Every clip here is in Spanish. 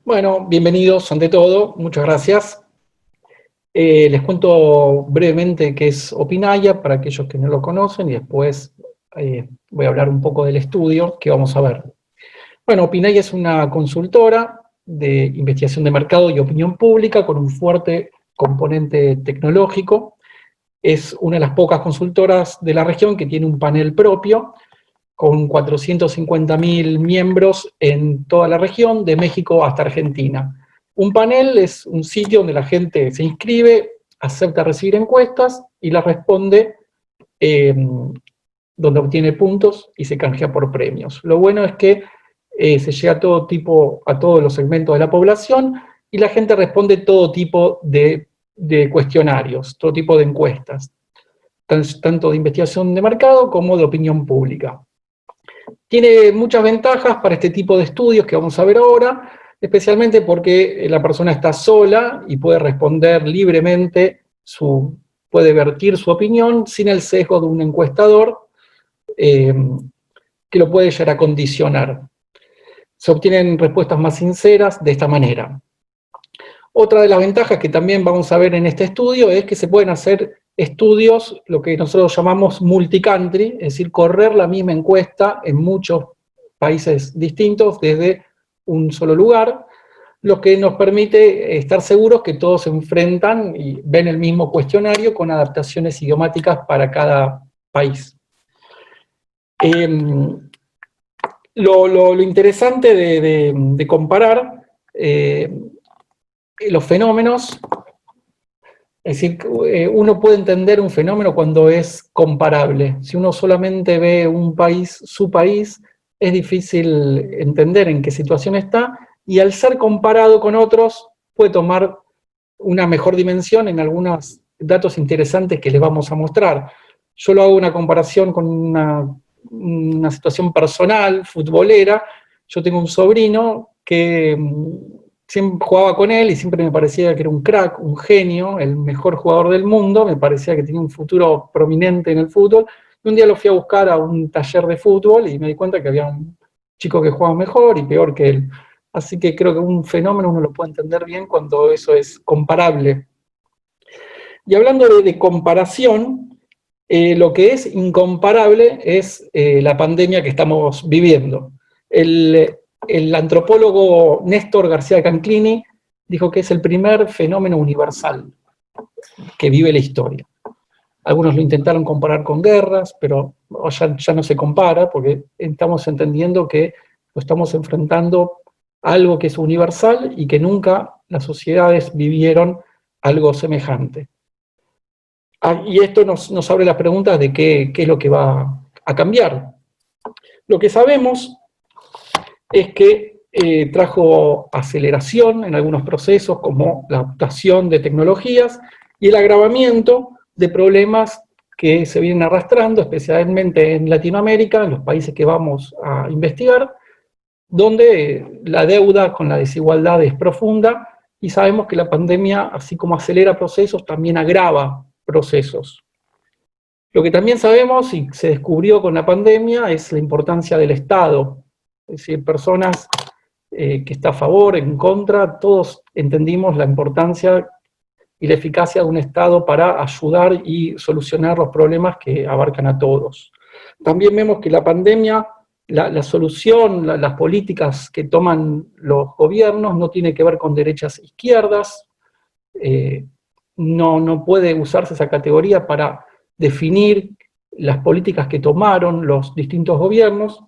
Bueno, bienvenidos ante todo, muchas gracias. Les cuento brevemente qué es Opinaya para aquellos que no lo conocen y después voy a hablar un poco del estudio que vamos a ver. Bueno, Opinaya es una consultora de investigación de mercado y opinión pública con un fuerte componente tecnológico. Es una de las pocas consultoras de la región que tiene un panel propio con 450.000 miembros en toda la región, de México hasta Argentina. Un panel es un sitio donde la gente se inscribe, acepta recibir encuestas y las responde, donde obtiene puntos y se canjea por premios. Lo bueno es que se llega a todos los segmentos de la población y la gente responde todo tipo de cuestionarios, todo tipo de encuestas, tanto de investigación de mercado como de opinión pública. Tiene muchas ventajas para este tipo de estudios que vamos a ver ahora, especialmente porque la persona está sola y puede responder libremente, puede vertir su opinión sin el sesgo de un encuestador eh, que lo puede llegar a condicionar. Se obtienen respuestas más sinceras de esta manera. Otra de las ventajas que también vamos a ver en este estudio es que se pueden hacer estudios, lo que nosotros llamamos multicountry, es decir, correr la misma encuesta en muchos países distintos desde un solo lugar, lo que nos permite estar seguros que todos se enfrentan y ven el mismo cuestionario con adaptaciones idiomáticas para cada país. Lo interesante de comparar los fenómenos, es decir, uno puede entender un fenómeno cuando es comparable. Si uno solamente ve un país, su país, es difícil entender en qué situación está, y al ser comparado con otros puede tomar una mejor dimensión en algunos datos interesantes que les vamos a mostrar. Yo lo hago una comparación con una situación personal, futbolera. Yo tengo un sobrino que siempre jugaba con él y siempre me parecía que era un crack, un genio, el mejor jugador del mundo, me parecía que tenía un futuro prominente en el fútbol. Y un día lo fui a buscar a un taller de fútbol y me di cuenta que había un chico que jugaba mejor y peor que él. Así que creo que un fenómeno uno lo puede entender bien cuando eso es comparable. Y hablando de comparación, lo que es incomparable es la pandemia que estamos viviendo. El antropólogo Néstor García Canclini dijo que es el primer fenómeno universal que vive la historia. Algunos lo intentaron comparar con guerras, pero ya no se compara porque estamos entendiendo que lo estamos enfrentando a algo que es universal y que nunca las sociedades vivieron algo semejante. Y esto nos abre las preguntas de qué es lo que va a cambiar. Lo que sabemos es que trajo aceleración en algunos procesos, como la adaptación de tecnologías y el agravamiento de problemas que se vienen arrastrando, especialmente en Latinoamérica, en los países que vamos a investigar, donde la deuda con la desigualdad es profunda y sabemos que la pandemia, así como acelera procesos, también agrava procesos. Lo que también sabemos y se descubrió con la pandemia es la importancia del Estado, es decir, personas que está a favor, en contra, todos entendimos la importancia y la eficacia de un Estado para ayudar y solucionar los problemas que abarcan a todos. También vemos que la pandemia, la solución, las políticas que toman los gobiernos no tiene que ver con derechas e izquierdas, no puede usarse esa categoría para definir las políticas que tomaron los distintos gobiernos.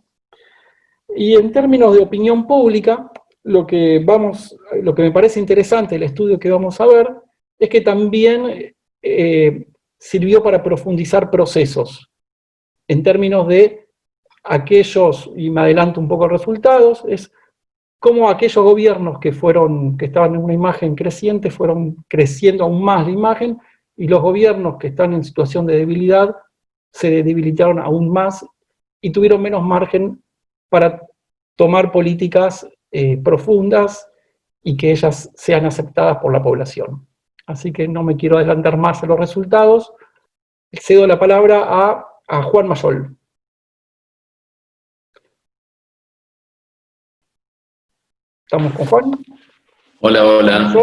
Y en términos de opinión pública, lo que me parece interesante del estudio que vamos a ver es que también sirvió para profundizar procesos en términos de aquellos, y me adelanto un poco a resultados, es cómo aquellos gobiernos que estaban en una imagen creciente fueron creciendo aún más la imagen, y los gobiernos que están en situación de debilidad se debilitaron aún más y tuvieron menos margen para tomar políticas profundas y que ellas sean aceptadas por la población. Así que no me quiero adelantar más a los resultados. Cedo la palabra a Juan Mayol. ¿Estamos con Juan? Hola, hola.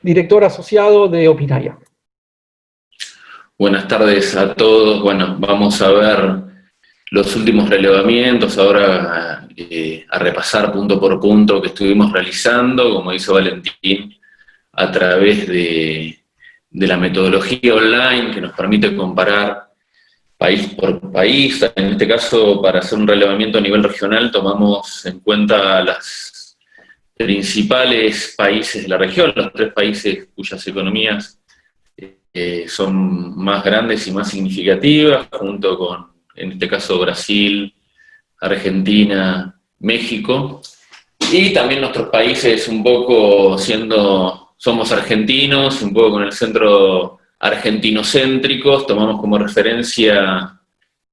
Director asociado de Opinaya. Buenas tardes a todos. Bueno, vamos a ver los últimos relevamientos, ahora a repasar punto por punto que estuvimos realizando, como hizo Valentín, a través de la metodología online que nos permite comparar país por país. En este caso, para hacer un relevamiento a nivel regional, tomamos en cuenta las principales países de la región, los 3 países cuyas economías son más grandes y más significativas, junto con, en este caso, Brasil, Argentina, México, y también nuestros países un poco somos argentinos, un poco con el centro argentinocéntricos, tomamos como referencia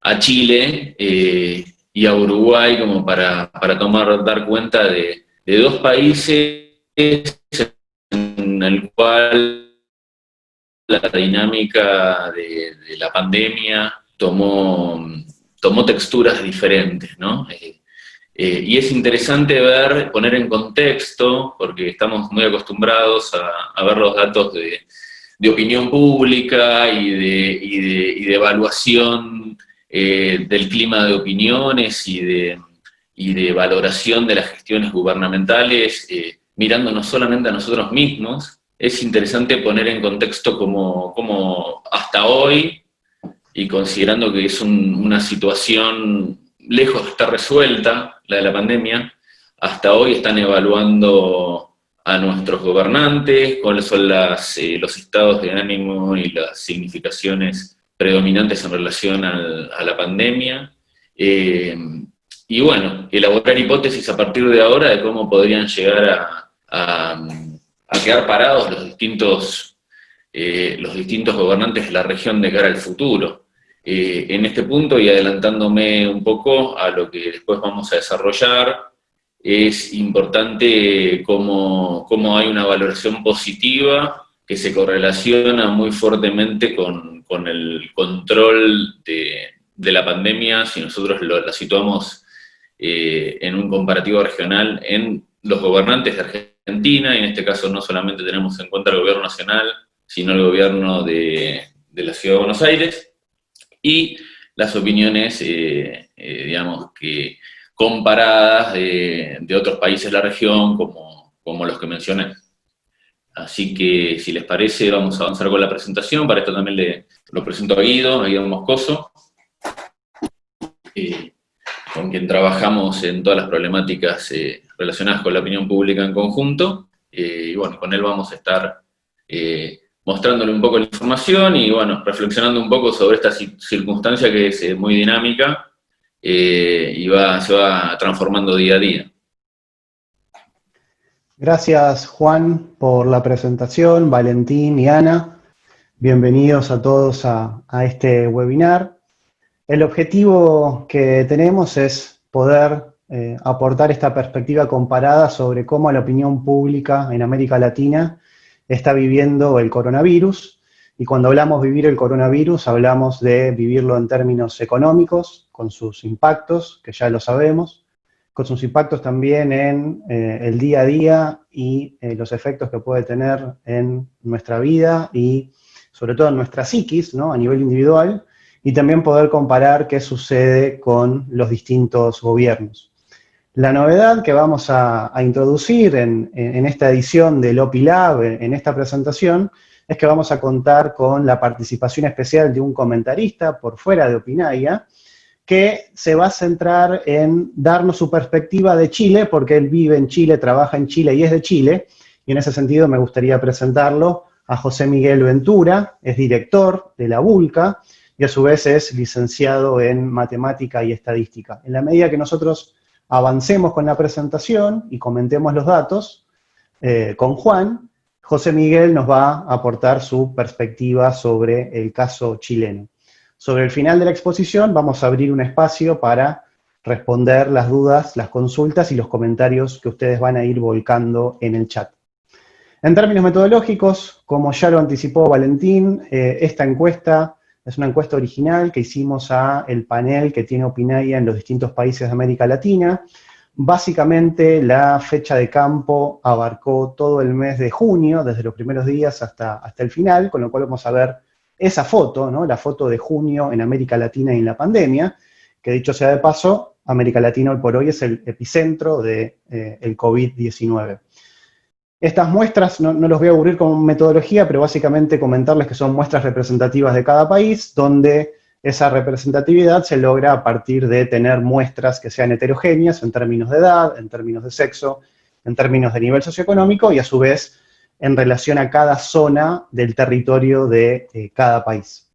a Chile y a Uruguay como para dar cuenta de 2 países en el cual la dinámica de la pandemia tomó texturas diferentes, ¿no? Y es interesante poner en contexto, porque estamos muy acostumbrados a ver los datos de opinión pública y de evaluación del clima de opiniones y de valoración de las gestiones gubernamentales, mirando no solamente a nosotros mismos. Es interesante poner en contexto cómo hasta hoy, y considerando que es una situación lejos de estar resuelta, la de la pandemia, hasta hoy están evaluando a nuestros gobernantes, cuáles son los estados de ánimo y las significaciones predominantes en relación a la pandemia. Y bueno, elaborar hipótesis a partir de ahora de cómo podrían llegar a quedar parados los distintos gobernantes de la región de cara al futuro. En este punto, y adelantándome un poco a lo que después vamos a desarrollar, es importante cómo hay una valoración positiva que se correlaciona muy fuertemente con el control de la pandemia, si nosotros la situamos en un comparativo regional en los gobernantes de Argentina, y en este caso no solamente tenemos en cuenta el gobierno nacional, sino el gobierno de la Ciudad de Buenos Aires, y las opiniones, digamos, que comparadas de otros países de la región, como los que mencioné. Así que, si les parece, vamos a avanzar con la presentación. Para esto también lo presento a Guido Moscoso, con quien trabajamos en todas las problemáticas relacionadas con la opinión pública en conjunto. Y bueno, con él vamos a estar mostrándole un poco la información y bueno, reflexionando un poco sobre esta circunstancia que es muy dinámica y se va transformando día a día. Gracias, Juan, por la presentación, Valentín y Ana. Bienvenidos a todos a este webinar. El objetivo que tenemos es poder aportar esta perspectiva comparada sobre cómo la opinión pública en América Latina está viviendo el coronavirus. Y cuando hablamos de vivir el coronavirus, hablamos de vivirlo en términos económicos, con sus impactos, que ya lo sabemos, con sus impactos también en el día a día y los efectos que puede tener en nuestra vida y sobre todo en nuestra psiquis, ¿no? A nivel individual, y también poder comparar qué sucede con los distintos gobiernos. La novedad que vamos a introducir en esta edición del OpiLab, en esta presentación, es que vamos a contar con la participación especial de un comentarista por fuera de Opinaya, que se va a centrar en darnos su perspectiva de Chile, porque él vive en Chile, trabaja en Chile y es de Chile, y en ese sentido me gustaría presentarlo a José Miguel Ventura, es director de la BULCA, y a su vez es licenciado en Matemática y Estadística. En la medida que nosotros avancemos con la presentación y comentemos los datos con Juan, José Miguel nos va a aportar su perspectiva sobre el caso chileno. Sobre el final de la exposición vamos a abrir un espacio para responder las dudas, las consultas y los comentarios que ustedes van a ir volcando en el chat. En términos metodológicos, como ya lo anticipó Valentín, esta encuesta es una encuesta original que hicimos a el panel que tiene Opinaya en los distintos países de América Latina, Básicamente la fecha de campo abarcó todo el mes de junio, desde los primeros días hasta el final, con lo cual vamos a ver esa foto, ¿no? La foto de junio en América Latina y en la pandemia, que dicho sea de paso, América Latina hoy por hoy es el epicentro del COVID-19. Estas muestras, no los voy a aburrir con metodología, pero básicamente comentarles que son muestras representativas de cada país, donde esa representatividad se logra a partir de tener muestras que sean heterogéneas en términos de edad, en términos de sexo, en términos de nivel socioeconómico y a su vez en relación a cada zona del territorio de cada país.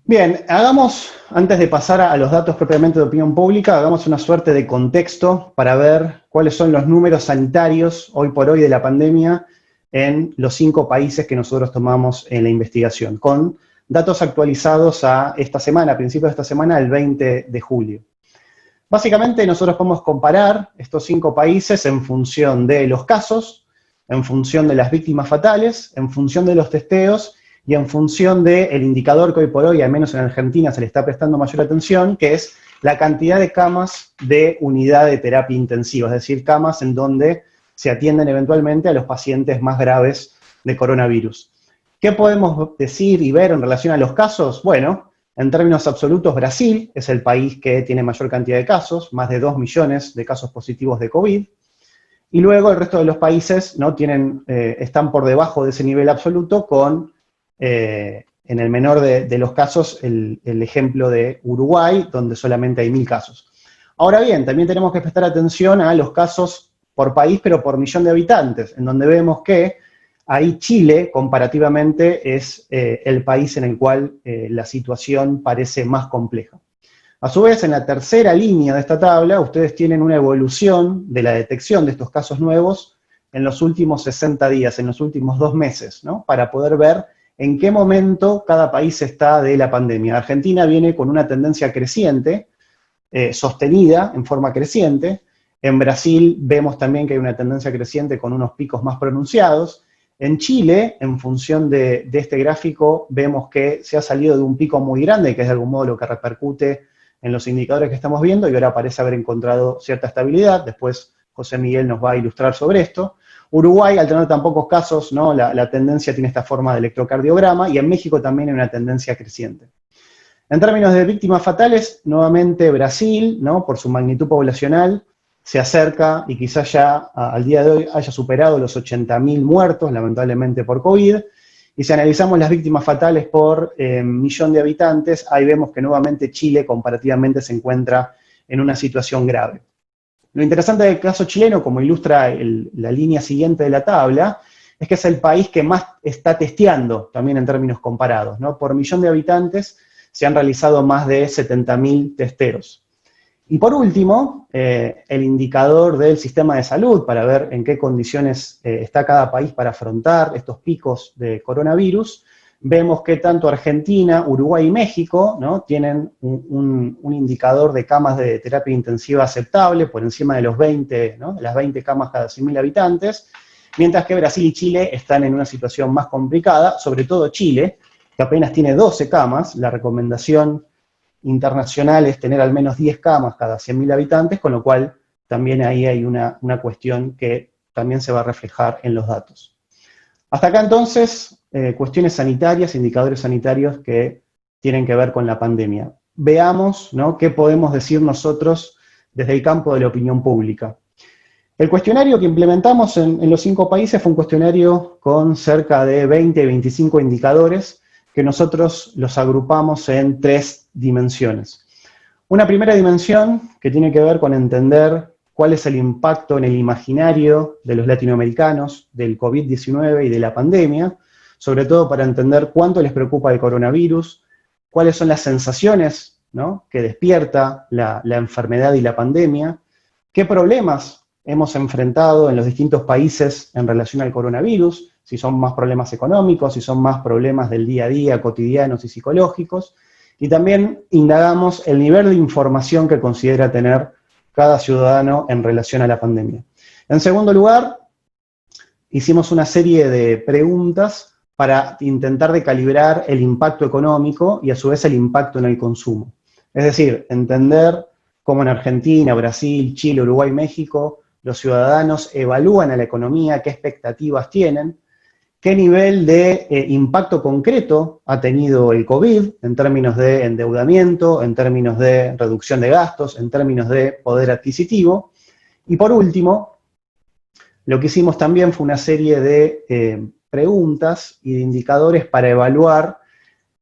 Bien, antes de pasar a los datos propiamente de opinión pública, hagamos una suerte de contexto para ver cuáles son los números sanitarios hoy por hoy de la pandemia en los 5 países que nosotros tomamos en la investigación, con datos actualizados a esta semana, a principios de esta semana, el 20 de julio. Básicamente nosotros podemos comparar estos 5 países en función de los casos, en función de las víctimas fatales, en función de los testeos y en función del indicador que hoy por hoy, al menos en Argentina, se le está prestando mayor atención, que es la cantidad de camas de unidad de terapia intensiva, es decir, camas en donde se atienden eventualmente a los pacientes más graves de coronavirus. ¿Qué podemos decir y ver en relación a los casos? Bueno, en términos absolutos, Brasil es el país que tiene mayor cantidad de casos, más de 2 millones de casos positivos de COVID, y luego el resto de los países, ¿no? Están por debajo de ese nivel absoluto con, en el menor de los casos, el ejemplo de Uruguay, donde solamente hay 1000 casos. Ahora bien, también tenemos que prestar atención a los casos por país, pero por millón de habitantes, en donde vemos que ahí Chile, comparativamente, es el país en el cual la situación parece más compleja. A su vez, en la tercera línea de esta tabla, ustedes tienen una evolución de la detección de estos casos nuevos en los últimos 60 días, en los últimos 2 meses, ¿no? Para poder ver en qué momento cada país está de la pandemia. Argentina viene con una tendencia creciente, sostenida en forma creciente. En Brasil vemos también que hay una tendencia creciente con unos picos más pronunciados. En Chile, en función de este gráfico, vemos que se ha salido de un pico muy grande, que es de algún modo lo que repercute en los indicadores que estamos viendo, y ahora parece haber encontrado cierta estabilidad. Después José Miguel nos va a ilustrar sobre esto. Uruguay, al tener tan pocos casos, ¿no? La tendencia tiene esta forma de electrocardiograma, y en México también hay una tendencia creciente. En términos de víctimas fatales, nuevamente Brasil, ¿no? Por su magnitud poblacional, se acerca y quizás ya al día de hoy haya superado los 80.000 muertos, lamentablemente por COVID, y si analizamos las víctimas fatales por millón de habitantes, ahí vemos que nuevamente Chile comparativamente se encuentra en una situación grave. Lo interesante del caso chileno, como ilustra la línea siguiente de la tabla, es que es el país que más está testeando, también en términos comparados, ¿no? Por millón de habitantes se han realizado más de 70.000 testeos. Y por último, el indicador del sistema de salud, para ver en qué condiciones está cada país para afrontar estos picos de coronavirus. Vemos que tanto Argentina, Uruguay y México, ¿no? tienen un indicador de camas de terapia intensiva aceptable, por encima de los 20, ¿no? de las 20 camas cada 100.000 habitantes, mientras que Brasil y Chile están en una situación más complicada, sobre todo Chile, que apenas tiene 12 camas. La recomendación internacional es tener al menos 10 camas cada 100.000 habitantes, con lo cual también ahí hay una cuestión que también se va a reflejar en los datos. Hasta acá entonces, cuestiones sanitarias, indicadores sanitarios que tienen que ver con la pandemia. Veamos, ¿no? qué podemos decir nosotros desde el campo de la opinión pública. El cuestionario que implementamos en los 5 países fue un cuestionario con cerca de 20-25 indicadores, que nosotros los agrupamos en 3 dimensiones. Una primera dimensión que tiene que ver con entender cuál es el impacto en el imaginario de los latinoamericanos del COVID-19 y de la pandemia, sobre todo para entender cuánto les preocupa el coronavirus, cuáles son las sensaciones, ¿no? que despierta la enfermedad y la pandemia, qué problemas hemos enfrentado en los distintos países en relación al coronavirus, si son más problemas económicos, si son más problemas del día a día, cotidianos y psicológicos, y también indagamos el nivel de información que considera tener cada ciudadano en relación a la pandemia. En segundo lugar, hicimos una serie de preguntas para intentar de calibrar el impacto económico y a su vez el impacto en el consumo. Es decir, entender cómo en Argentina, Brasil, Chile, Uruguay, México, los ciudadanos evalúan a la economía, qué expectativas tienen, qué nivel de impacto concreto ha tenido el COVID en términos de endeudamiento, en términos de reducción de gastos, en términos de poder adquisitivo. Y por último, lo que hicimos también fue una serie de preguntas y de indicadores para evaluar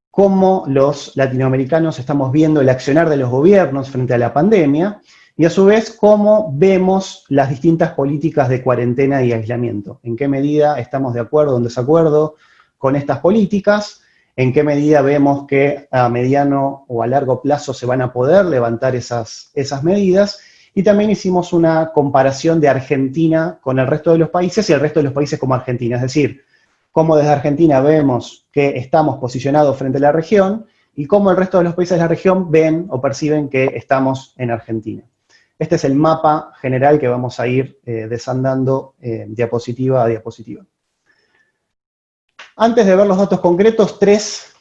cómo los latinoamericanos estamos viendo el accionar de los gobiernos frente a la pandemia, y a su vez cómo vemos las distintas políticas de cuarentena y aislamiento. En qué medida estamos de acuerdo o en desacuerdo con estas políticas, en qué medida vemos que a mediano o a largo plazo se van a poder levantar esas medidas, y también hicimos una comparación de Argentina con el resto de los países y el resto de los países como Argentina, es decir, cómo desde Argentina vemos que estamos posicionados frente a la región y cómo el resto de los países de la región ven o perciben que estamos en Argentina. Este es el mapa general que vamos a ir desandando diapositiva a diapositiva. Antes de ver los datos concretos, tres,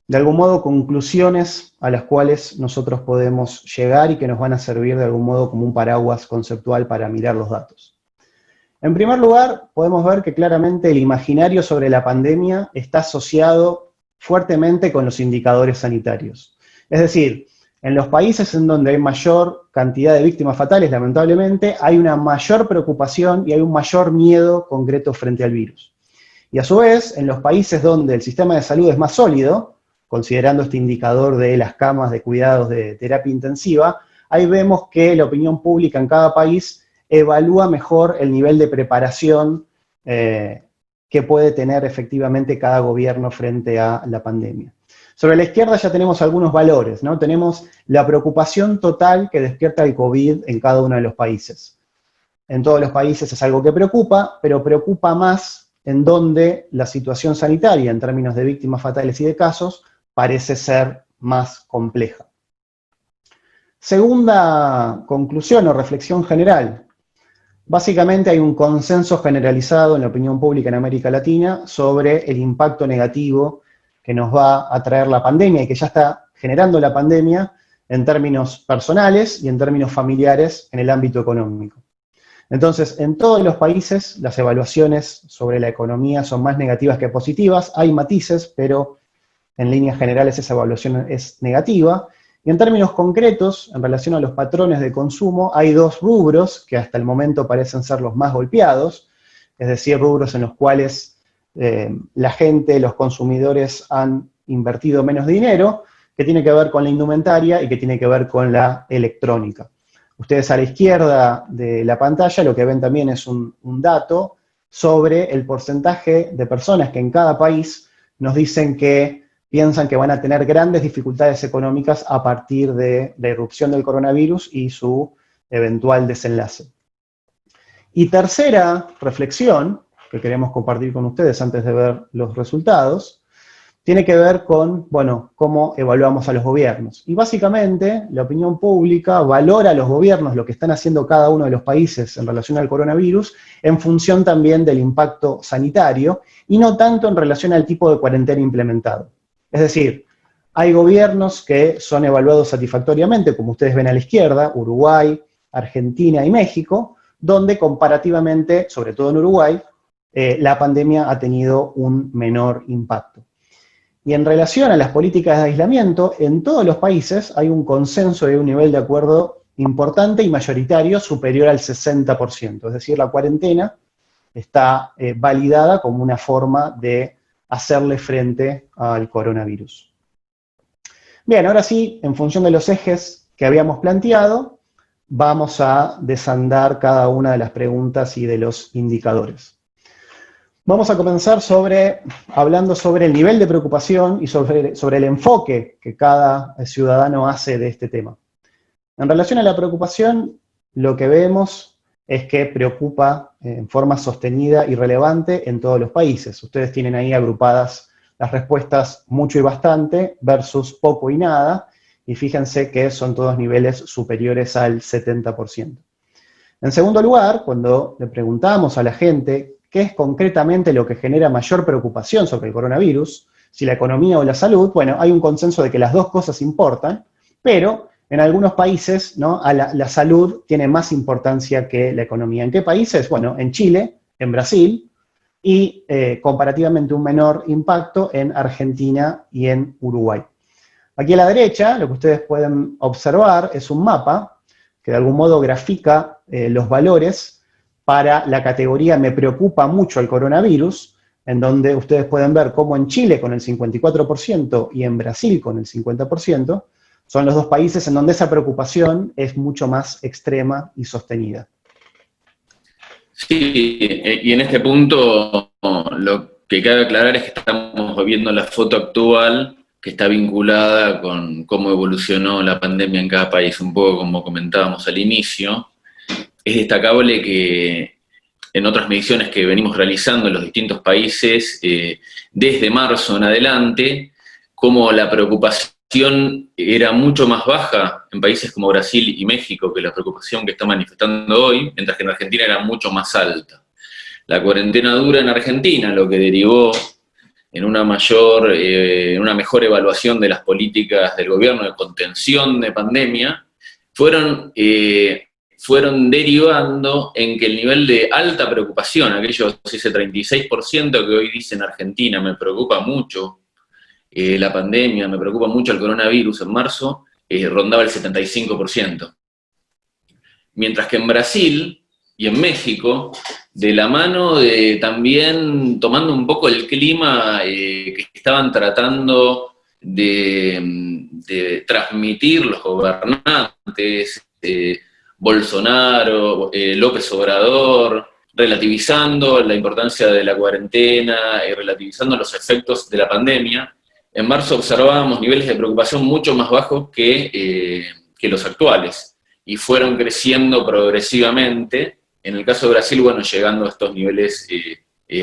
de algún modo, conclusiones a las cuales nosotros podemos llegar y que nos van a servir de algún modo como un paraguas conceptual para mirar los datos. En primer lugar, podemos ver que claramente el imaginario sobre la pandemia está asociado fuertemente con los indicadores sanitarios. Es decir, en los países en donde hay mayor cantidad de víctimas fatales, lamentablemente, hay una mayor preocupación y hay un mayor miedo concreto frente al virus. Y a su vez, en los países donde el sistema de salud es más sólido, considerando este indicador de las camas de cuidados de terapia intensiva, ahí vemos que la opinión pública en cada país evalúa mejor el nivel de preparación que puede tener efectivamente cada gobierno frente a la pandemia. Sobre la izquierda ya tenemos algunos valores, ¿no? Tenemos la preocupación total que despierta el COVID en cada uno de los países. En todos los países es algo que preocupa, pero preocupa más en donde la situación sanitaria, en términos de víctimas fatales y de casos, parece ser más compleja. Segunda conclusión o reflexión general. Básicamente hay un consenso generalizado en la opinión pública en América Latina sobre el impacto negativo que nos va a traer la pandemia y que ya está generando la pandemia en términos personales y en términos familiares en el ámbito económico. Entonces, en todos los países las evaluaciones sobre la economía son más negativas que positivas, hay matices, pero en líneas generales esa evaluación es negativa. Y en términos concretos, en relación a los patrones de consumo, hay dos rubros que hasta el momento parecen ser los más golpeados, es decir, rubros en los cuales la gente, los consumidores han invertido menos dinero, que tiene que ver con la indumentaria y que tiene que ver con la electrónica. Ustedes a la izquierda de la pantalla lo que ven también es un dato sobre el porcentaje de personas que en cada país nos dicen que piensan que van a tener grandes dificultades económicas a partir de la irrupción del coronavirus y su eventual desenlace. Y tercera reflexión, que queremos compartir con ustedes antes de ver los resultados, tiene que ver con, bueno, cómo evaluamos a los gobiernos. Y básicamente, la opinión pública valora a los gobiernos, lo que están haciendo cada uno de los países en relación al coronavirus, en función también del impacto sanitario, y no tanto en relación al tipo de cuarentena implementado. Es decir, hay gobiernos que son evaluados satisfactoriamente, como ustedes ven a la izquierda, Uruguay, Argentina y México, donde comparativamente, sobre todo en Uruguay, la pandemia ha tenido un menor impacto. Y en relación a las políticas de aislamiento, en todos los países hay un consenso y un nivel de acuerdo importante y mayoritario superior al 60%. Es decir, la cuarentena está validada como una forma de hacerle frente al coronavirus. Bien, ahora sí, en función de los ejes que habíamos planteado, vamos a desandar cada una de las preguntas y de los indicadores. Vamos a comenzar hablando sobre el nivel de preocupación y sobre el enfoque que cada ciudadano hace de este tema. En relación a la preocupación, lo que vemos es que preocupa en forma sostenida y relevante en todos los países. Ustedes tienen ahí agrupadas las respuestas mucho y bastante versus poco y nada, y fíjense que son todos niveles superiores al 70%. En segundo lugar, cuando le preguntamos a la gente qué es concretamente lo que genera mayor preocupación sobre el coronavirus, si la economía o la salud, bueno, hay un consenso de que las dos cosas importan, pero En algunos países, ¿no? La salud tiene más importancia que la economía. ¿En qué países? Bueno, en Chile, en Brasil, y comparativamente un menor impacto en Argentina y en Uruguay. Aquí a la derecha, lo que ustedes pueden observar es un mapa que de algún modo grafica los valores para la categoría "me preocupa mucho el coronavirus", en donde ustedes pueden ver cómo en Chile con el 54% y en Brasil con el 50%, son los dos países en donde esa preocupación es mucho más extrema y sostenida. Sí, y en este punto lo que cabe aclarar es que estamos viendo la foto actual que está vinculada con cómo evolucionó la pandemia en cada país, un poco como comentábamos al inicio. Es destacable que en otras mediciones que venimos realizando en los distintos países, desde marzo en adelante, como la preocupación era mucho más baja en países como Brasil y México que la preocupación que está manifestando hoy, mientras que en Argentina era mucho más alta. La cuarentena dura en Argentina, lo que derivó en una mejor evaluación de las políticas del gobierno de contención de pandemia, fueron derivando en que el nivel de alta preocupación, ese 36% que hoy dice en Argentina, me preocupa mucho la pandemia, me preocupa mucho el coronavirus en marzo, rondaba el 75%. Mientras que en Brasil y en México, de la mano de también tomando un poco el clima que estaban tratando de transmitir los gobernantes, Bolsonaro, López Obrador, relativizando la importancia de la cuarentena, relativizando los efectos de la pandemia, en marzo observábamos niveles de preocupación mucho más bajos que los actuales, y fueron creciendo progresivamente. En el caso de Brasil, bueno, llegando a estos niveles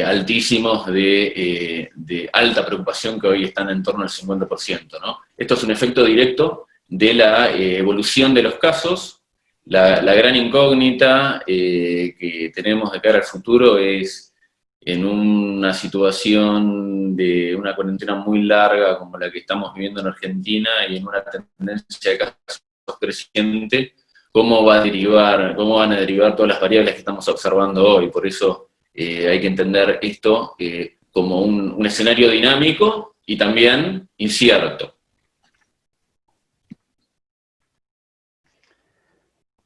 altísimos de alta preocupación que hoy están en torno al 50%, ¿no? Esto es un efecto directo de la evolución de los casos. La gran incógnita que tenemos de cara al futuro es, en una situación de una cuarentena muy larga como la que estamos viviendo en Argentina y en una tendencia de casos creciente, cómo van a derivar todas las variables que estamos observando hoy. Por eso hay que entender esto como un escenario dinámico y también incierto.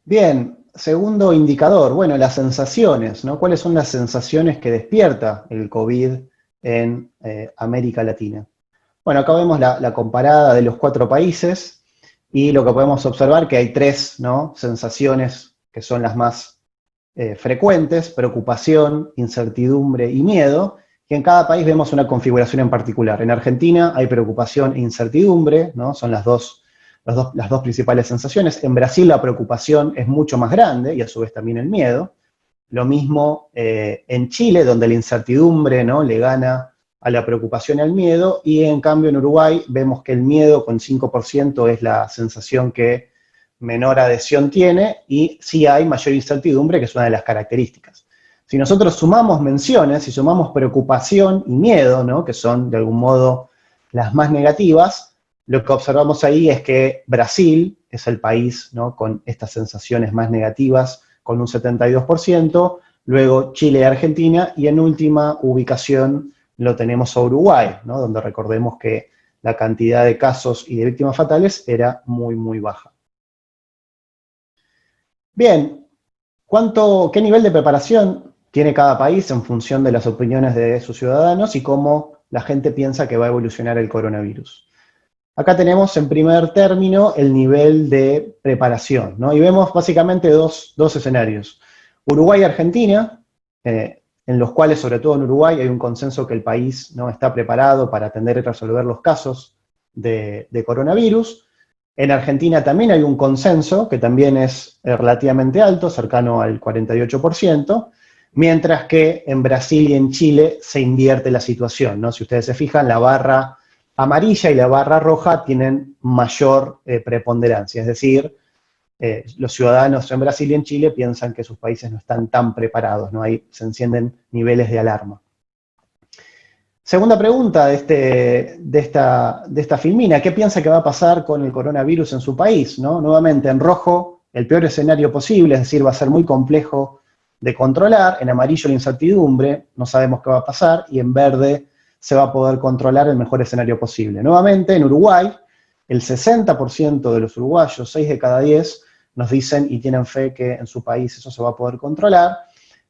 Bien, segundo indicador, bueno, las sensaciones, ¿no? ¿Cuáles son las sensaciones que despierta el COVID en América Latina? Bueno, acá vemos la comparada de los 4 países y lo que podemos observar que hay 3, ¿no?, sensaciones que son las más frecuentes: preocupación, incertidumbre y miedo, y en cada país vemos una configuración en particular. En Argentina hay preocupación e incertidumbre, ¿no? Son las dos principales sensaciones. En Brasil la preocupación es mucho más grande y a su vez también el miedo. Lo mismo en Chile, donde la incertidumbre, ¿no?, le gana a la preocupación y al miedo, y en cambio en Uruguay vemos que el miedo con 5% es la sensación que menor adhesión tiene, y sí hay mayor incertidumbre, que es una de las características. Si nosotros sumamos menciones, si sumamos preocupación y miedo, ¿no?, que son de algún modo las más negativas, lo que observamos ahí es que Brasil es el país, ¿no?, con estas sensaciones más negativas, con un 72%, luego Chile y Argentina, y en última ubicación lo tenemos a Uruguay, ¿no?, donde recordemos que la cantidad de casos y de víctimas fatales era muy, muy baja. Bien, ¿qué nivel de preparación tiene cada país en función de las opiniones de sus ciudadanos y cómo la gente piensa que va a evolucionar el coronavirus? Acá tenemos en primer término el nivel de preparación, ¿no? Y vemos básicamente dos escenarios: Uruguay y Argentina, en los cuales, sobre todo en Uruguay, hay un consenso que el país no está preparado para atender y resolver los casos de coronavirus. En Argentina también hay un consenso que también es relativamente alto, cercano al 48%, mientras que en Brasil y en Chile se invierte la situación, ¿no? Si ustedes se fijan, la barra amarilla y la barra roja tienen mayor preponderancia, es decir, los ciudadanos en Brasil y en Chile piensan que sus países no están tan preparados, ¿no? Ahí se encienden niveles de alarma. Segunda pregunta de esta filmina, ¿qué piensa que va a pasar con el coronavirus en su país, ¿no? Nuevamente, en rojo, el peor escenario posible, es decir, va a ser muy complejo de controlar, en amarillo la incertidumbre, no sabemos qué va a pasar, y en verde se va a poder controlar el mejor escenario posible. Nuevamente, en Uruguay, el 60% de los uruguayos, 6 de cada 10, nos dicen y tienen fe que en su país eso se va a poder controlar,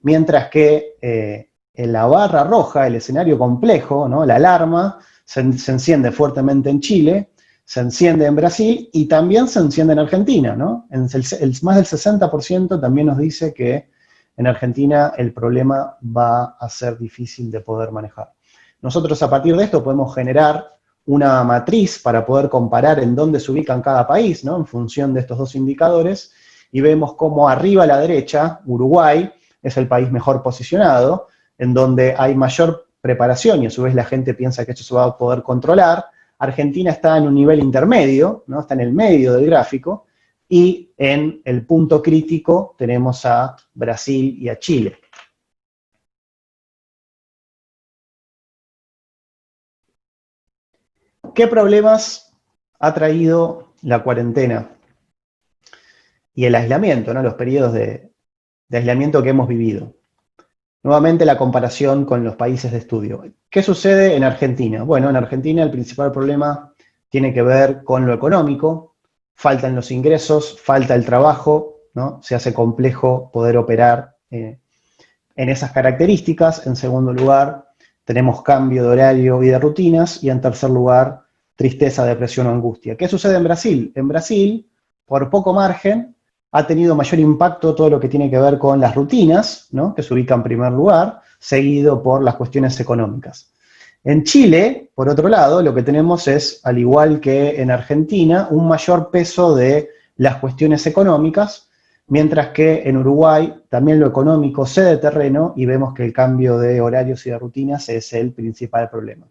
mientras que en la barra roja, el escenario complejo, ¿no? La alarma, se enciende fuertemente en Chile, se enciende en Brasil y también se enciende en Argentina, ¿no? Más del 60% también nos dice que en Argentina el problema va a ser difícil de poder manejar. Nosotros a partir de esto podemos generar una matriz para poder comparar en dónde se ubica en cada país, ¿no? En función de estos dos indicadores, y vemos cómo arriba a la derecha, Uruguay es el país mejor posicionado, en donde hay mayor preparación y a su vez la gente piensa que esto se va a poder controlar. Argentina está en un nivel intermedio, ¿no? Está en el medio del gráfico, y en el punto crítico tenemos a Brasil y a Chile. ¿Qué problemas ha traído la cuarentena y el aislamiento, ¿no? Los periodos de aislamiento que hemos vivido? Nuevamente la comparación con los países de estudio. ¿Qué sucede en Argentina? Bueno, en Argentina el principal problema tiene que ver con lo económico, faltan los ingresos, falta el trabajo, ¿no? Se hace complejo poder operar en esas características. En segundo lugar, tenemos cambio de horario y de rutinas, y en tercer lugar, tristeza, depresión o angustia. ¿Qué sucede en Brasil? En Brasil, por poco margen, ha tenido mayor impacto todo lo que tiene que ver con las rutinas, ¿no? Que se ubica en primer lugar, seguido por las cuestiones económicas. En Chile, por otro lado, lo que tenemos es, al igual que en Argentina, un mayor peso de las cuestiones económicas, mientras que en Uruguay también lo económico cede terreno y vemos que el cambio de horarios y de rutinas es el principal problema.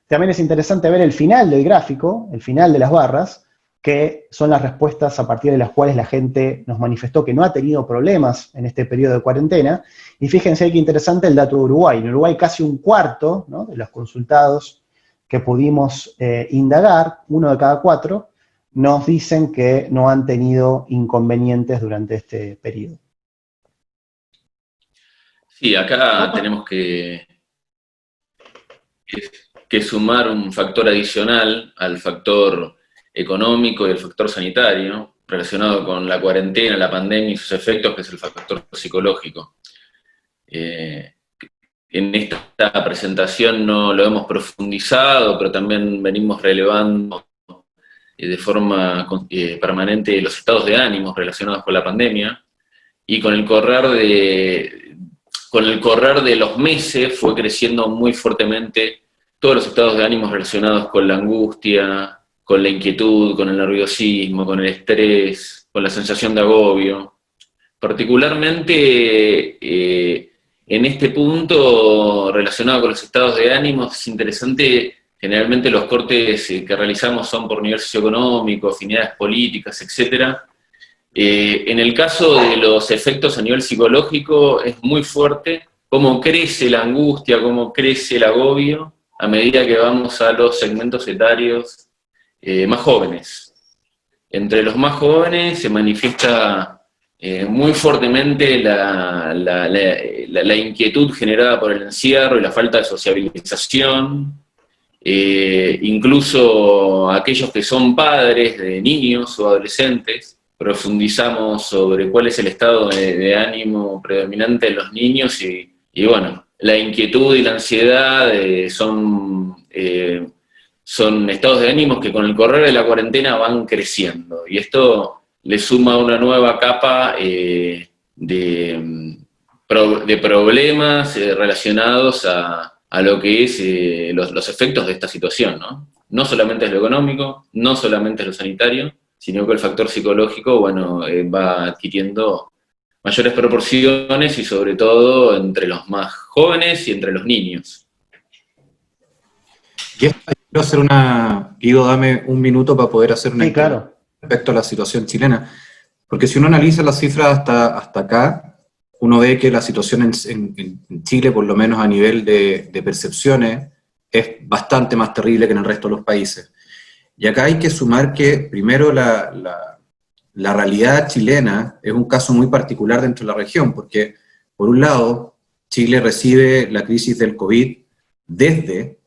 También es interesante ver el final del gráfico, el final de las barras, que son las respuestas a partir de las cuales la gente nos manifestó que no ha tenido problemas en este periodo de cuarentena. Y fíjense qué interesante el dato de Uruguay. En Uruguay casi un cuarto, ¿no?, de los consultados que pudimos indagar, 1 de cada 4, nos dicen que no han tenido inconvenientes durante este periodo. Sí, acá tenemos que sumar un factor adicional al factor económico y el factor sanitario, relacionado con la cuarentena, la pandemia y sus efectos, que es el factor psicológico. En esta presentación no lo hemos profundizado, pero también venimos relevando de forma permanente los estados de ánimo relacionados con la pandemia, y con el correr de los meses fue creciendo muy fuertemente todos los estados de ánimo relacionados con la angustia, con la inquietud, con el nerviosismo, con el estrés, con la sensación de agobio. Particularmente en este punto relacionado con los estados de ánimo es interesante. Generalmente los cortes que realizamos son por nivel socioeconómico, afinidades políticas, etc. En el caso de los efectos a nivel psicológico es muy fuerte cómo crece la angustia, cómo crece el agobio a medida que vamos a los segmentos etarios más jóvenes. Entre los más jóvenes se manifiesta muy fuertemente la inquietud generada por el encierro y la falta de sociabilización. Incluso aquellos que son padres de niños o adolescentes, profundizamos sobre cuál es el estado de ánimo predominante en los niños y bueno, la inquietud y la ansiedad son estados de ánimos que con el correr de la cuarentena van creciendo, y esto le suma una nueva capa de problemas relacionados a lo que es los efectos de esta situación, ¿no? No solamente es lo económico, no solamente es lo sanitario, sino que el factor psicológico, bueno, va adquiriendo mayores proporciones, y sobre todo entre los más jóvenes y entre los niños. Y esto, quiero hacer Guido, dame un minuto para poder hacer una sí, claro, respecto a la situación chilena. Porque si uno analiza las cifras hasta acá, uno ve que la situación en Chile, por lo menos a nivel de percepciones, es bastante más terrible que en el resto de los países. Y acá hay que sumar que, primero, la realidad chilena es un caso muy particular dentro de la región, porque, por un lado, Chile recibe la crisis del COVID desde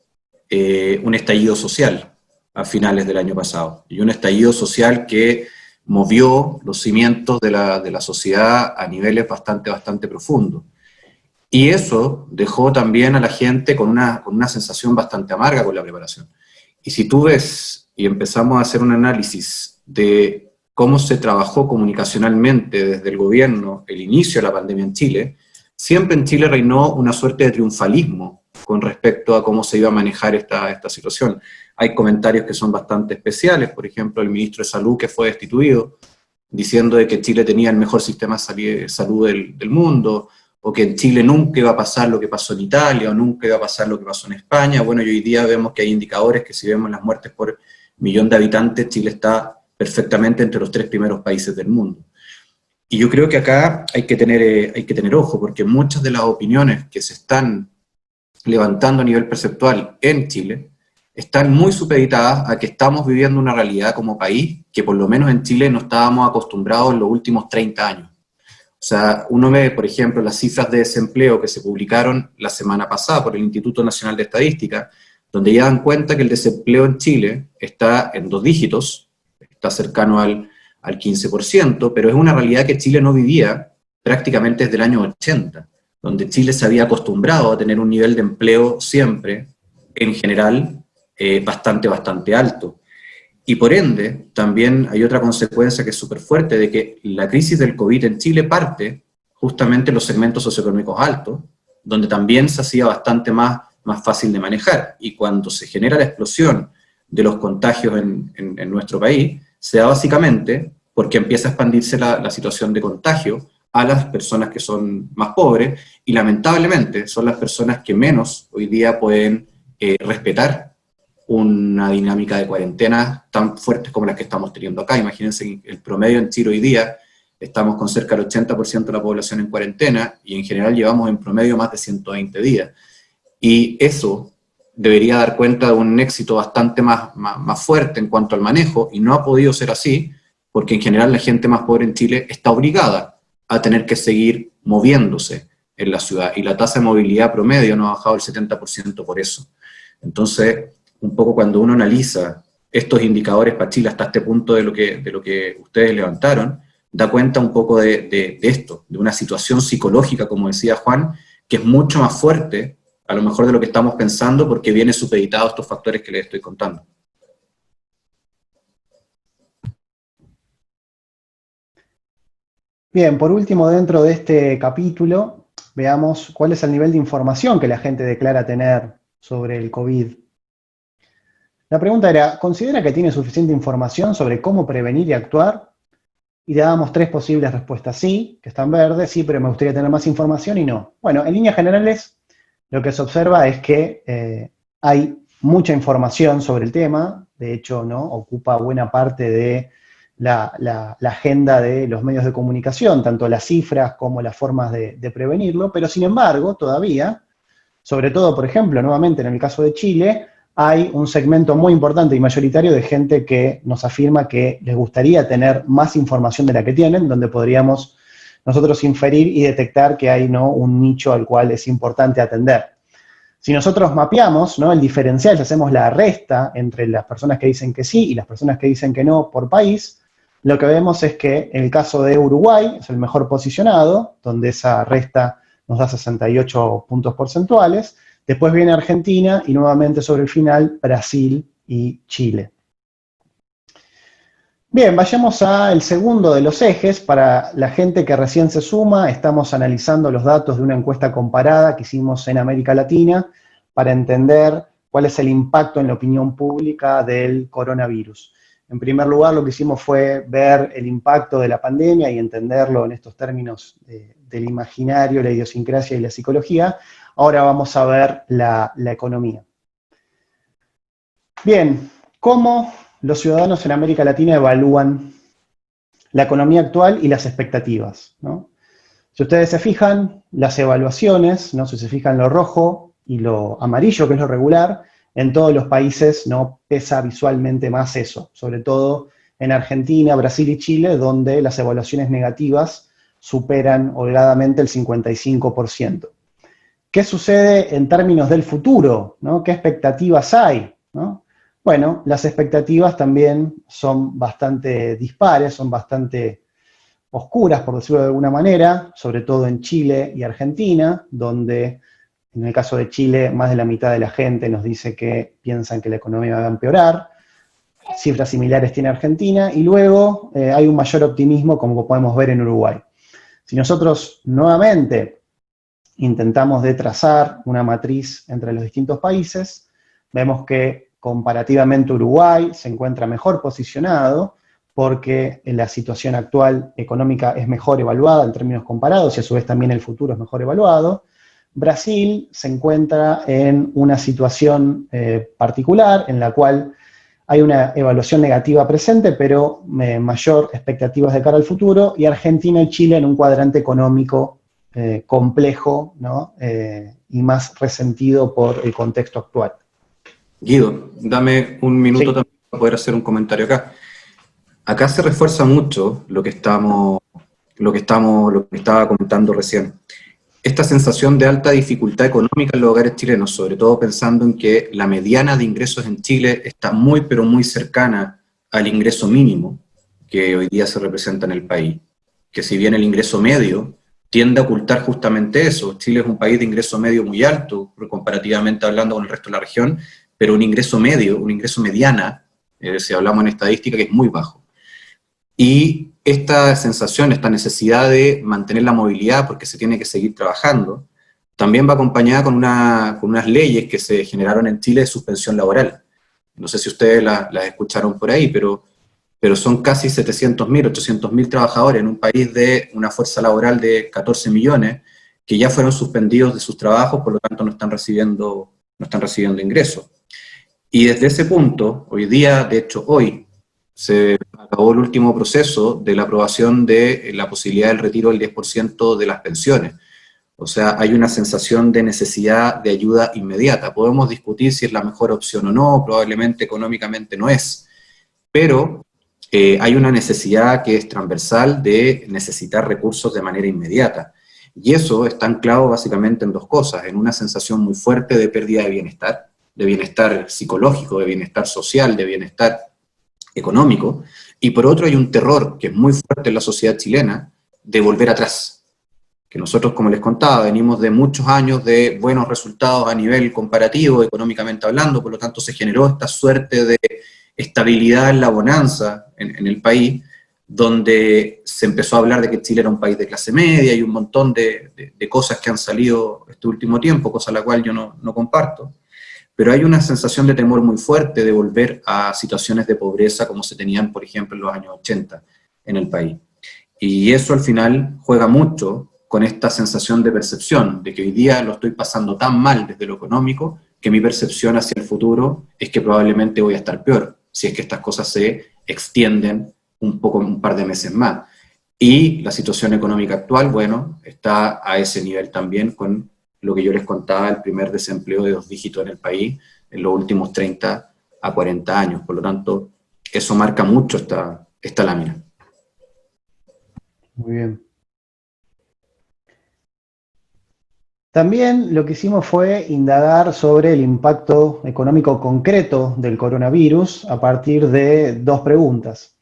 un estallido social a finales del año pasado, y un estallido social que movió los cimientos de la sociedad a niveles bastante profundos. Y eso dejó también a la gente con una sensación bastante amarga con la preparación. Y si tú ves y empezamos a hacer un análisis de cómo se trabajó comunicacionalmente desde el gobierno el inicio de la pandemia en Chile, siempre en Chile reinó una suerte de triunfalismo con respecto a cómo se iba a manejar esta situación. Hay comentarios que son bastante especiales, por ejemplo, el ministro de Salud que fue destituido, diciendo de que Chile tenía el mejor sistema de salud del mundo, o que en Chile nunca iba a pasar lo que pasó en Italia, o nunca iba a pasar lo que pasó en España. Bueno, y hoy día vemos que hay indicadores que si vemos las muertes por millón de habitantes, Chile está perfectamente entre los 3 primeros países del mundo. Y yo creo que acá hay que tener ojo, porque muchas de las opiniones que se están levantando a nivel perceptual en Chile están muy supeditadas a que estamos viviendo una realidad como país que por lo menos en Chile no estábamos acostumbrados en los últimos 30 años. O sea, uno ve, por ejemplo, las cifras de desempleo que se publicaron la semana pasada por el Instituto Nacional de Estadística, donde ya dan cuenta que el desempleo en Chile está en 2 dígitos, está cercano al 15%, pero es una realidad que Chile no vivía prácticamente desde el año 80, donde Chile se había acostumbrado a tener un nivel de empleo siempre, en general, bastante alto. Y por ende, también hay otra consecuencia que es súper fuerte, de que la crisis del COVID en Chile parte justamente en los segmentos socioeconómicos altos, donde también se hacía bastante más fácil de manejar. Y cuando se genera la explosión de los contagios en nuestro país, se da básicamente porque empieza a expandirse la situación de contagio a las personas que son más pobres, y lamentablemente son las personas que menos hoy día pueden respetar una dinámica de cuarentena tan fuertes como las que estamos teniendo acá. Imagínense, el promedio en Chile hoy día, estamos con cerca del 80% de la población en cuarentena, y en general llevamos en promedio más de 120 días. Y eso debería dar cuenta de un éxito bastante más fuerte en cuanto al manejo, y no ha podido ser así, porque en general la gente más pobre en Chile está obligada a tener que seguir moviéndose en la ciudad, y la tasa de movilidad promedio no ha bajado el 70% por eso. Entonces, un poco cuando uno analiza estos indicadores para Chile hasta este punto de lo que ustedes levantaron, da cuenta un poco de esto, de una situación psicológica, como decía Juan, que es mucho más fuerte, a lo mejor de lo que estamos pensando, porque viene supeditado a estos factores que les estoy contando. Bien, por último, dentro de este capítulo, veamos cuál es el nivel de información que la gente declara tener sobre el COVID. La pregunta era, ¿considera que tiene suficiente información sobre cómo prevenir y actuar? Y dábamos 3 posibles respuestas. Sí, que están verdes, sí, pero me gustaría tener más información, y no. Bueno, en líneas generales, lo que se observa es que hay mucha información sobre el tema. De hecho, ¿no?, ocupa buena parte de la agenda de los medios de comunicación, tanto las cifras como las formas de prevenirlo, pero sin embargo, todavía, sobre todo, por ejemplo, nuevamente en el caso de Chile, hay un segmento muy importante y mayoritario de gente que nos afirma que les gustaría tener más información de la que tienen, donde podríamos nosotros inferir y detectar que hay, ¿no?, un nicho al cual es importante atender. Si nosotros mapeamos, ¿no?, el diferencial, si hacemos la resta entre las personas que dicen que sí y las personas que dicen que no por país, lo que vemos es que el caso de Uruguay es el mejor posicionado, donde esa resta nos da 68 puntos porcentuales. Después viene Argentina y nuevamente sobre el final Brasil y Chile. Bien, vayamos al segundo de los ejes. Para la gente que recién se suma, estamos analizando los datos de una encuesta comparada que hicimos en América Latina para entender cuál es el impacto en la opinión pública del coronavirus. En primer lugar, lo que hicimos fue ver el impacto de la pandemia y entenderlo en estos términos del imaginario, la idiosincrasia y la psicología. Ahora vamos a ver la economía. Bien, ¿cómo los ciudadanos en América Latina evalúan la economía actual y las expectativas, ¿no? Si ustedes se fijan, las evaluaciones, ¿no?, si se fijan lo rojo y lo amarillo, que es lo regular, en todos los países, ¿no?, pesa visualmente más eso, sobre todo en Argentina, Brasil y Chile, donde las evaluaciones negativas superan holgadamente el 55%. ¿Qué sucede en términos del futuro, ¿no? ¿Qué expectativas hay, ¿no? Bueno, las expectativas también son bastante dispares, son bastante oscuras, por decirlo de alguna manera, sobre todo en Chile y Argentina, donde en el caso de Chile más de la mitad de la gente nos dice que piensan que la economía va a empeorar. Cifras similares tiene Argentina, y luego hay un mayor optimismo, como podemos ver en Uruguay. Si nosotros nuevamente intentamos de trazar una matriz entre los distintos países, vemos que comparativamente Uruguay se encuentra mejor posicionado, porque la situación actual económica es mejor evaluada en términos comparados, y a su vez también el futuro es mejor evaluado. Brasil se encuentra en una situación particular, en la cual hay una evaluación negativa presente, pero mayor expectativas de cara al futuro, y Argentina y Chile en un cuadrante económico complejo, ¿no? Y más resentido por el contexto actual. Guido, dame un minuto Sí. también para poder hacer un comentario acá. Acá se refuerza mucho lo que estaba comentando recién. Esta sensación de alta dificultad económica en los hogares chilenos, sobre todo pensando en que la mediana de ingresos en Chile está muy, pero muy cercana al ingreso mínimo que hoy día se representa en el país. Que si bien el ingreso medio tiende a ocultar justamente eso, Chile es un país de ingreso medio muy alto, comparativamente hablando con el resto de la región, pero un ingreso medio, un ingreso mediana, si hablamos en estadística, que es muy bajo. Y esta sensación, esta necesidad de mantener la movilidad porque se tiene que seguir trabajando, también va acompañada con unas leyes que se generaron en Chile de suspensión laboral. No sé si ustedes las escucharon por ahí, pero son casi 700.000, 800.000 trabajadores en un país de una fuerza laboral de 14 millones que ya fueron suspendidos de sus trabajos, por lo tanto no están recibiendo ingresos. Y desde ese punto, hoy día, de hecho hoy, se acabó el último proceso de la aprobación de la posibilidad del retiro del 10% de las pensiones. O sea, hay una sensación de necesidad de ayuda inmediata. Podemos discutir si es la mejor opción o no, probablemente económicamente no es, pero hay una necesidad que es transversal de necesitar recursos de manera inmediata. Y eso está anclado básicamente en dos cosas: en una sensación muy fuerte de pérdida de bienestar psicológico, de bienestar social, de bienestar económico, y por otro hay un terror que es muy fuerte en la sociedad chilena de volver atrás. Que nosotros, como les contaba, venimos de muchos años de buenos resultados a nivel comparativo, económicamente hablando, por lo tanto se generó esta suerte de estabilidad en la bonanza en el país, donde se empezó a hablar de que Chile era un país de clase media y un montón de cosas que han salido este último tiempo, cosa la cual yo no comparto. Pero hay una sensación de temor muy fuerte de volver a situaciones de pobreza como se tenían, por ejemplo, en los años 80 en el país. Y eso al final juega mucho con esta sensación de percepción, de que hoy día lo estoy pasando tan mal desde lo económico, que mi percepción hacia el futuro es que probablemente voy a estar peor, si es que estas cosas se extienden un par de meses más. Y la situación económica actual, bueno, está a ese nivel también, con lo que yo les contaba, el primer desempleo de 2 dígitos en el país en los últimos 30 a 40 años. Por lo tanto, eso marca mucho esta lámina. Muy bien. También lo que hicimos fue indagar sobre el impacto económico concreto del coronavirus a partir de 2 preguntas.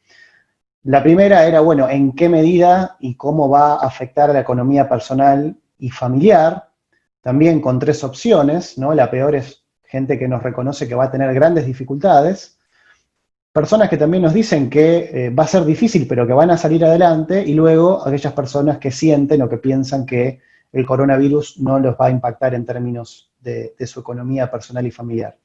La primera era, bueno, ¿en qué medida y cómo va a afectar a la economía personal y familiar? También con 3 opciones, ¿no? La peor es gente que nos reconoce que va a tener grandes dificultades, personas que también nos dicen que va a ser difícil pero que van a salir adelante, y luego aquellas personas que sienten o que piensan que el coronavirus no los va a impactar en términos de su economía personal y familiar.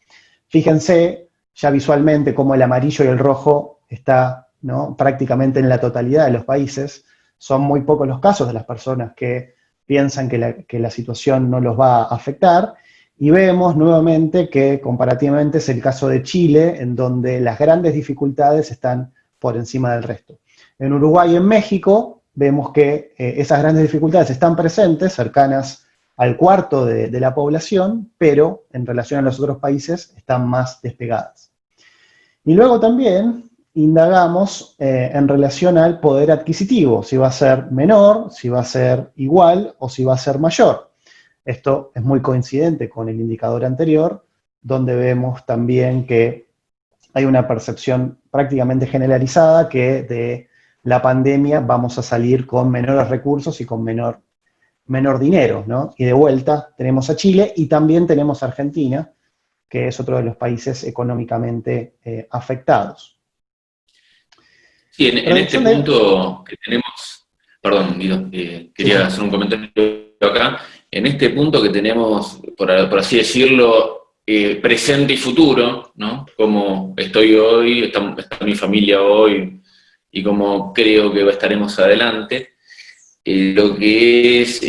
Fíjense ya visualmente cómo el amarillo y el rojo está, ¿no?, prácticamente en la totalidad de los países. Son muy pocos los casos de las personas que piensan que la situación no los va a afectar, y vemos nuevamente que comparativamente es el caso de Chile, en donde las grandes dificultades están por encima del resto. En Uruguay y en México vemos que esas grandes dificultades están presentes, cercanas al cuarto de la población, pero en relación a los otros países están más despegadas. Y luego también indagamos en relación al poder adquisitivo, si va a ser menor, si va a ser igual o si va a ser mayor. Esto es muy coincidente con el indicador anterior, donde vemos también que hay una percepción prácticamente generalizada que de la pandemia vamos a salir con menores recursos y con menor dinero, ¿no? Y de vuelta tenemos a Chile y también tenemos a Argentina, que es otro de los países económicamente afectados. Sí, en este punto que tenemos, perdón, Guido, quería hacer un comentario acá. En este punto que tenemos, por así decirlo, presente y futuro, ¿no? Como estoy hoy, está mi familia hoy, y como creo que estaremos adelante, lo que es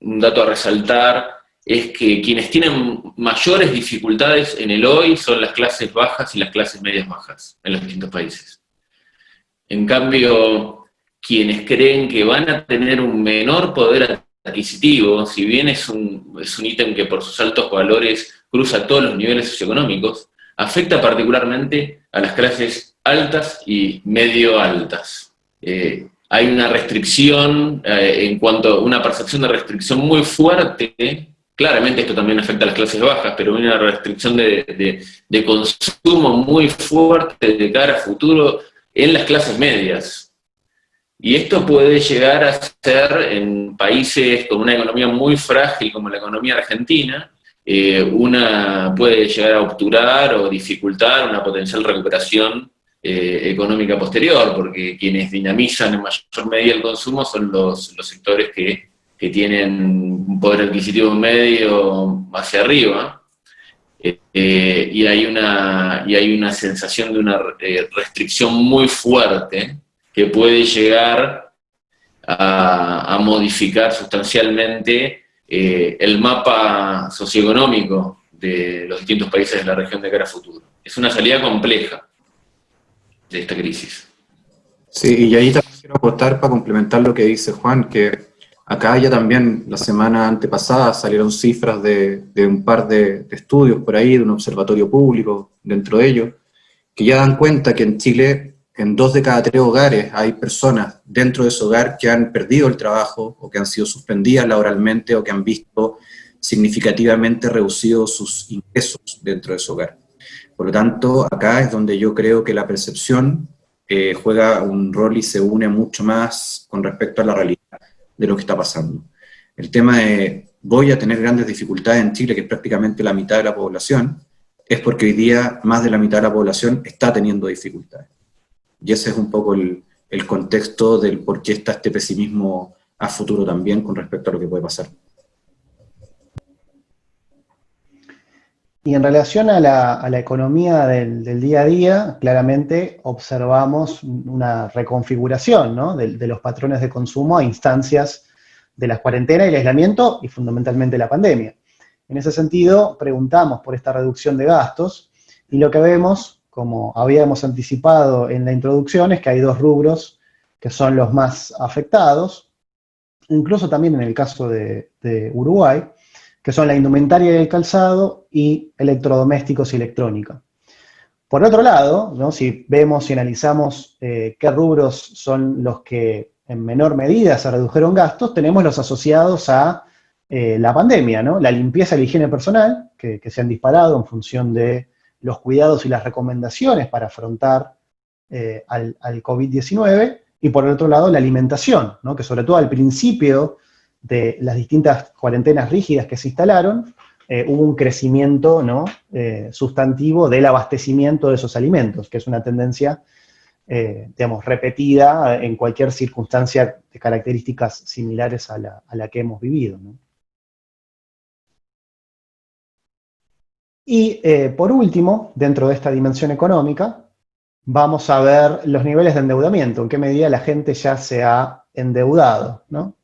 un dato a resaltar es que quienes tienen mayores dificultades en el hoy son las clases bajas y las clases medias bajas en los distintos países. En cambio, quienes creen que van a tener un menor poder adquisitivo, si bien es un ítem que por sus altos valores cruza todos los niveles socioeconómicos, afecta particularmente a las clases altas y medio altas. Hay una restricción, en cuanto a una percepción de restricción muy fuerte. Claramente esto también afecta a las clases bajas, pero hay una restricción de consumo muy fuerte de cara a futuro en las clases medias. Y esto puede llegar a ser, en países con una economía muy frágil como la economía argentina, puede llegar a obturar o dificultar una potencial recuperación económica posterior, porque quienes dinamizan en mayor medida el consumo son los sectores que tienen un poder adquisitivo medio hacia arriba, y hay una sensación de una restricción muy fuerte que puede llegar a modificar sustancialmente el mapa socioeconómico de los distintos países de la región de cara a futuro. Es una salida compleja de esta crisis. Sí, y ahí también quiero aportar para complementar lo que dice Juan, que acá ya también la semana antepasada salieron cifras de un par de estudios por ahí, de un observatorio público dentro de ellos, que ya dan cuenta que en Chile, en 2 de cada 3 hogares hay personas dentro de ese hogar que han perdido el trabajo o que han sido suspendidas laboralmente o que han visto significativamente reducidos sus ingresos dentro de ese hogar. Por lo tanto, acá es donde yo creo que la percepción juega un rol y se une mucho más con respecto a la realidad de lo que está pasando. El tema de voy a tener grandes dificultades en Chile, que es prácticamente la mitad de la población, es porque hoy día más de la mitad de la población está teniendo dificultades. Y ese es un poco el contexto del por qué está este pesimismo a futuro también con respecto a lo que puede pasar. Y en relación a la economía del día a día, claramente observamos una reconfiguración, ¿no?, de los patrones de consumo a instancias de las cuarentenas y el aislamiento y fundamentalmente la pandemia. En ese sentido, preguntamos por esta reducción de gastos y lo que vemos, como habíamos anticipado en la introducción, es que hay 2 rubros que son los más afectados, incluso también en el caso de Uruguay, que son la indumentaria y el calzado, y electrodomésticos y electrónica. Por otro lado, ¿no?, si vemos y analizamos qué rubros son los que en menor medida se redujeron gastos, tenemos los asociados a la pandemia, ¿no?, la limpieza y la higiene personal, que se han disparado en función de los cuidados y las recomendaciones para afrontar al COVID-19, y por el otro lado la alimentación, ¿no?, que sobre todo al principio de las distintas cuarentenas rígidas que se instalaron, hubo un crecimiento, ¿no?, sustantivo del abastecimiento de esos alimentos, que es una tendencia, digamos, repetida en cualquier circunstancia de características similares a la que hemos vivido, ¿no? Y por último, dentro de esta dimensión económica, vamos a ver los niveles de endeudamiento, en qué medida la gente ya se ha endeudado, ¿no?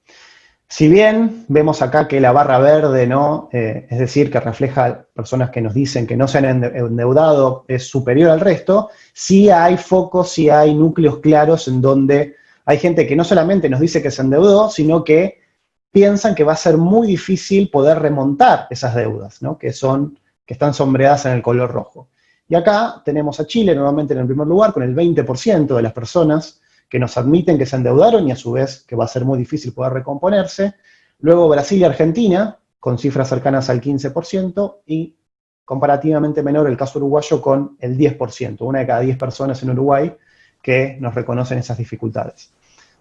Si bien vemos acá que la barra verde, ¿no?, es decir, que refleja personas que nos dicen que no se han endeudado, es superior al resto, sí hay focos, sí hay núcleos claros en donde hay gente que no solamente nos dice que se endeudó, sino que piensan que va a ser muy difícil poder remontar esas deudas, ¿no? que están sombreadas en el color rojo. Y acá tenemos a Chile nuevamente en el primer lugar, con el 20% de las personas que nos admiten que se endeudaron y a su vez que va a ser muy difícil poder recomponerse. Luego Brasil y Argentina, con cifras cercanas al 15%, y comparativamente menor el caso uruguayo con el 10%, una de cada 10 personas en Uruguay que nos reconocen esas dificultades.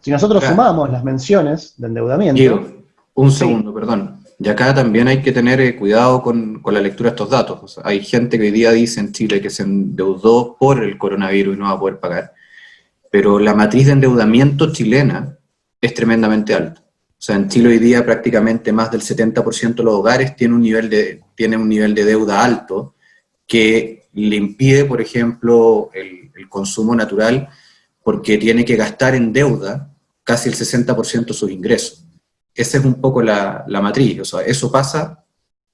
Si nosotros sumamos las menciones de endeudamiento... Diego, un segundo, perdón. Y acá también hay que tener cuidado con la lectura de estos datos. O sea, hay gente que hoy día dice en Chile que se endeudó por el coronavirus y no va a poder pagar, pero la matriz de endeudamiento chilena es tremendamente alta. O sea, en Chile hoy día prácticamente más del 70% de los hogares tiene un nivel de deuda alto que le impide, por ejemplo, el consumo natural, porque tiene que gastar en deuda casi el 60% de sus ingresos. Esa es un poco la matriz, o sea, eso pasa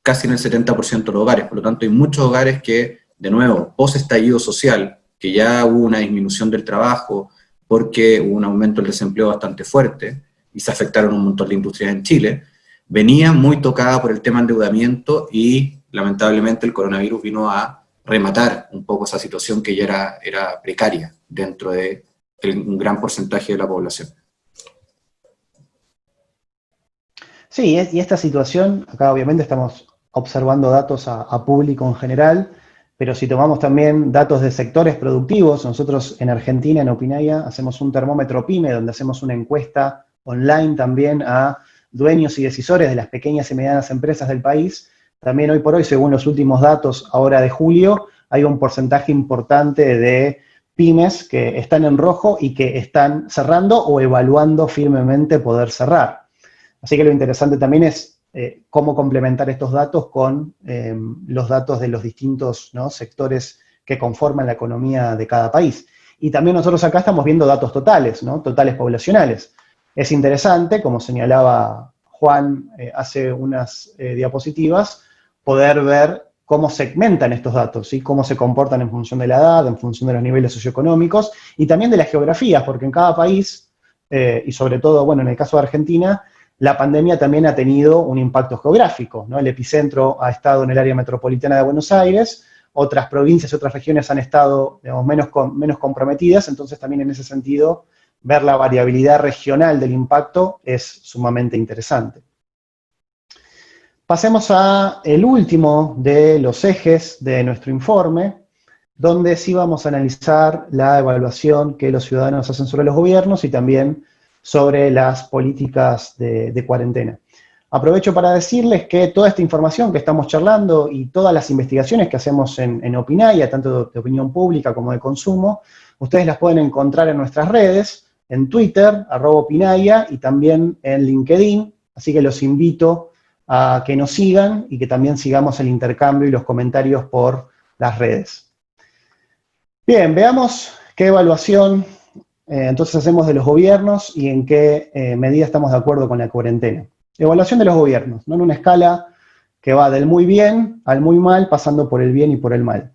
casi en el 70% de los hogares, por lo tanto hay muchos hogares que, de nuevo, post estallido social, que ya hubo una disminución del trabajo, porque hubo un aumento del desempleo bastante fuerte, y se afectaron un montón de industrias en Chile, venía muy tocada por el tema de endeudamiento y lamentablemente el coronavirus vino a rematar un poco esa situación que ya era precaria dentro de un gran porcentaje de la población. Sí, y esta situación, acá obviamente estamos observando datos a público en general, pero si tomamos también datos de sectores productivos, nosotros en Argentina, en Opinaya, hacemos un termómetro PYME, donde hacemos una encuesta online también a dueños y decisores de las pequeñas y medianas empresas del país. También hoy por hoy, según los últimos datos ahora de julio, hay un porcentaje importante de pymes que están en rojo y que están cerrando o evaluando firmemente poder cerrar. Así que lo interesante también es cómo complementar estos datos con los datos de los distintos, ¿no?, sectores que conforman la economía de cada país. Y también nosotros acá estamos viendo datos totales, ¿no?, totales poblacionales. Es interesante, como señalaba Juan hace unas diapositivas, poder ver cómo segmentan estos datos, ¿sí?, cómo se comportan en función de la edad, en función de los niveles socioeconómicos, y también de las geografías, porque en cada país, y sobre todo, bueno, en el caso de Argentina, la pandemia también ha tenido un impacto geográfico, ¿no? El epicentro ha estado en el área metropolitana de Buenos Aires, otras provincias y otras regiones han estado, digamos, menos comprometidas, entonces también en ese sentido, ver la variabilidad regional del impacto es sumamente interesante. Pasemos a el último de los ejes de nuestro informe, donde sí vamos a analizar la evaluación que los ciudadanos hacen sobre los gobiernos y también sobre las políticas de cuarentena. Aprovecho para decirles que toda esta información que estamos charlando y todas las investigaciones que hacemos en Opinaya, tanto de opinión pública como de consumo, ustedes las pueden encontrar en nuestras redes, en Twitter, @Opinaya, y también en LinkedIn, así que los invito a que nos sigan y que también sigamos el intercambio y los comentarios por las redes. Bien, veamos qué evaluación entonces hacemos de los gobiernos y en qué medida estamos de acuerdo con la cuarentena. Evaluación de los gobiernos, ¿no?, en una escala que va del muy bien al muy mal, pasando por el bien y por el mal.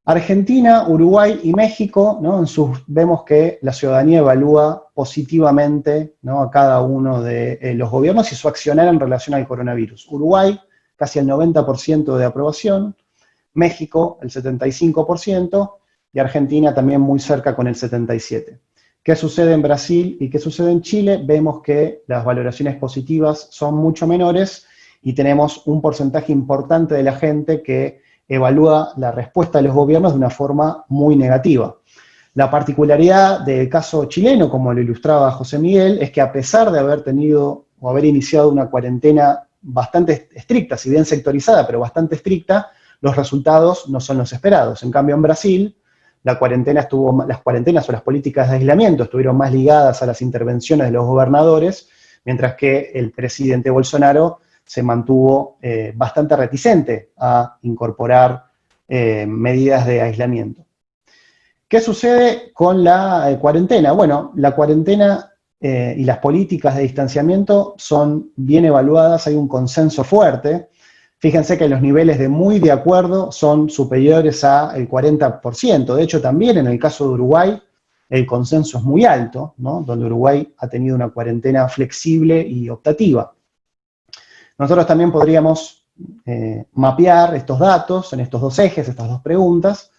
Argentina, Uruguay y México, ¿no?, vemos que la ciudadanía evalúa positivamente, ¿no?, a cada uno de los gobiernos y su accionar en relación al coronavirus. Uruguay, casi el 90% de aprobación, México, el 75%, y Argentina también muy cerca con el 77%. ¿Qué sucede en Brasil y qué sucede en Chile? Vemos que las valoraciones positivas son mucho menores y tenemos un porcentaje importante de la gente que evalúa la respuesta de los gobiernos de una forma muy negativa. La particularidad del caso chileno, como lo ilustraba José Miguel, es que a pesar de haber tenido o haber iniciado una cuarentena bastante estricta, si bien sectorizada, pero bastante estricta, los resultados no son los esperados. En cambio, en Brasil, las cuarentenas o las políticas de aislamiento estuvieron más ligadas a las intervenciones de los gobernadores, mientras que el presidente Bolsonaro se mantuvo bastante reticente a incorporar medidas de aislamiento. ¿Qué sucede con la cuarentena? Bueno, la cuarentena y las políticas de distanciamiento son bien evaluadas, hay un consenso fuerte. Fíjense que los niveles de muy de acuerdo son superiores al 40%. De hecho, también en el caso de Uruguay, el consenso es muy alto, ¿no?, donde Uruguay ha tenido una cuarentena flexible y optativa. Nosotros también podríamos mapear estos datos en estos dos ejes, estas dos preguntas,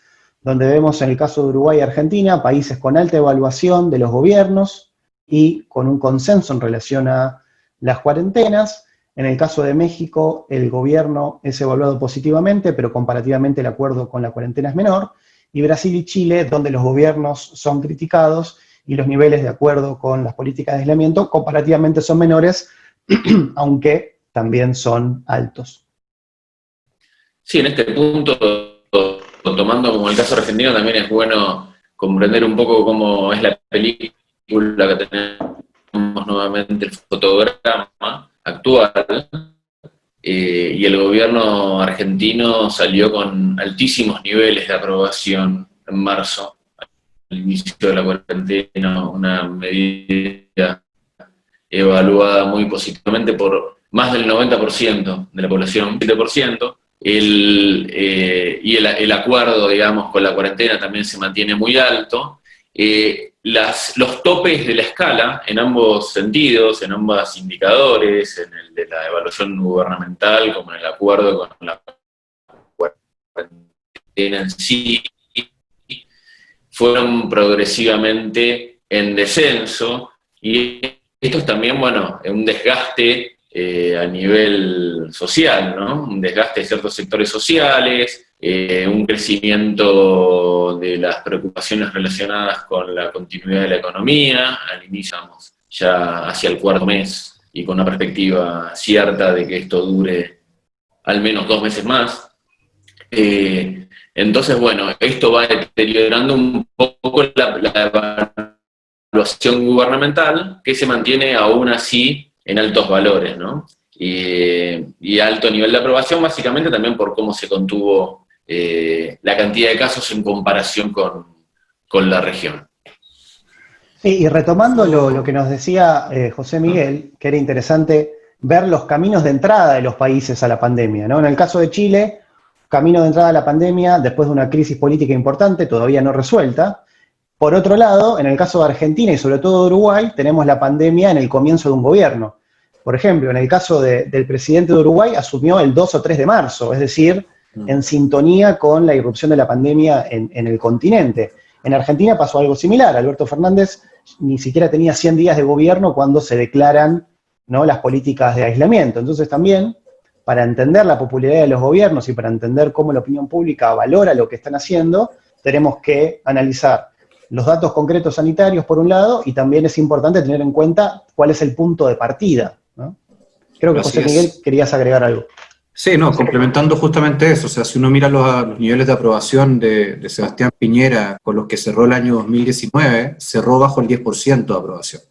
donde vemos en el caso de Uruguay y Argentina, países con alta evaluación de los gobiernos y con un consenso en relación a las cuarentenas. En el caso de México, el gobierno es evaluado positivamente, pero comparativamente el acuerdo con la cuarentena es menor. Y Brasil y Chile, donde los gobiernos son criticados y los niveles de acuerdo con las políticas de aislamiento comparativamente son menores, aunque también son altos. Sí, en este punto, tomando como el caso argentino, también es bueno comprender un poco cómo es la película que tenemos nuevamente, el fotograma actual, y el gobierno argentino salió con altísimos niveles de aprobación en marzo, al inicio de la cuarentena, una medida evaluada muy positivamente por más del 90% de la población, 7%, y el acuerdo, digamos, con la cuarentena también se mantiene muy alto. Los topes de la escala, en ambos sentidos, en ambos indicadores, en el de la evaluación gubernamental, como en el acuerdo con la cuarentena en sí, fueron progresivamente en descenso, y esto es también, bueno, un desgaste a nivel social, ¿no? Un desgaste de ciertos sectores sociales, un crecimiento de las preocupaciones relacionadas con la continuidad de la economía. Al inicio estamos ya hacia el cuarto mes y con una perspectiva cierta de que esto dure al menos 2 meses más. Entonces, bueno, esto va deteriorando un poco la evaluación gubernamental, que se mantiene aún así en altos valores, ¿no? Y alto nivel de aprobación, básicamente también por cómo se contuvo la cantidad de casos en comparación con la región. Sí, y retomando lo que nos decía José Miguel, que era interesante ver los caminos de entrada de los países a la pandemia, ¿no? En el caso de Chile, camino de entrada a la pandemia después de una crisis política importante, todavía no resuelta. Por otro lado, en el caso de Argentina y sobre todo de Uruguay, tenemos la pandemia en el comienzo de un gobierno. Por ejemplo, en el caso del presidente de Uruguay, asumió el 2 o 3 de marzo, es decir, en sintonía con la irrupción de la pandemia en el continente. En Argentina pasó algo similar. Alberto Fernández ni siquiera tenía 100 días de gobierno cuando se declaran, ¿no?, las políticas de aislamiento. Entonces también, para entender la popularidad de los gobiernos y para entender cómo la opinión pública valora lo que están haciendo, tenemos que analizar los datos concretos sanitarios por un lado, y también es importante tener en cuenta cuál es el punto de partida, ¿no? Creo que José Miguel querías agregar algo. Sí, no, complementando justamente eso, o sea, si uno mira los niveles de aprobación de Sebastián Piñera con los que cerró el año 2019, cerró bajo el 10% de aprobación.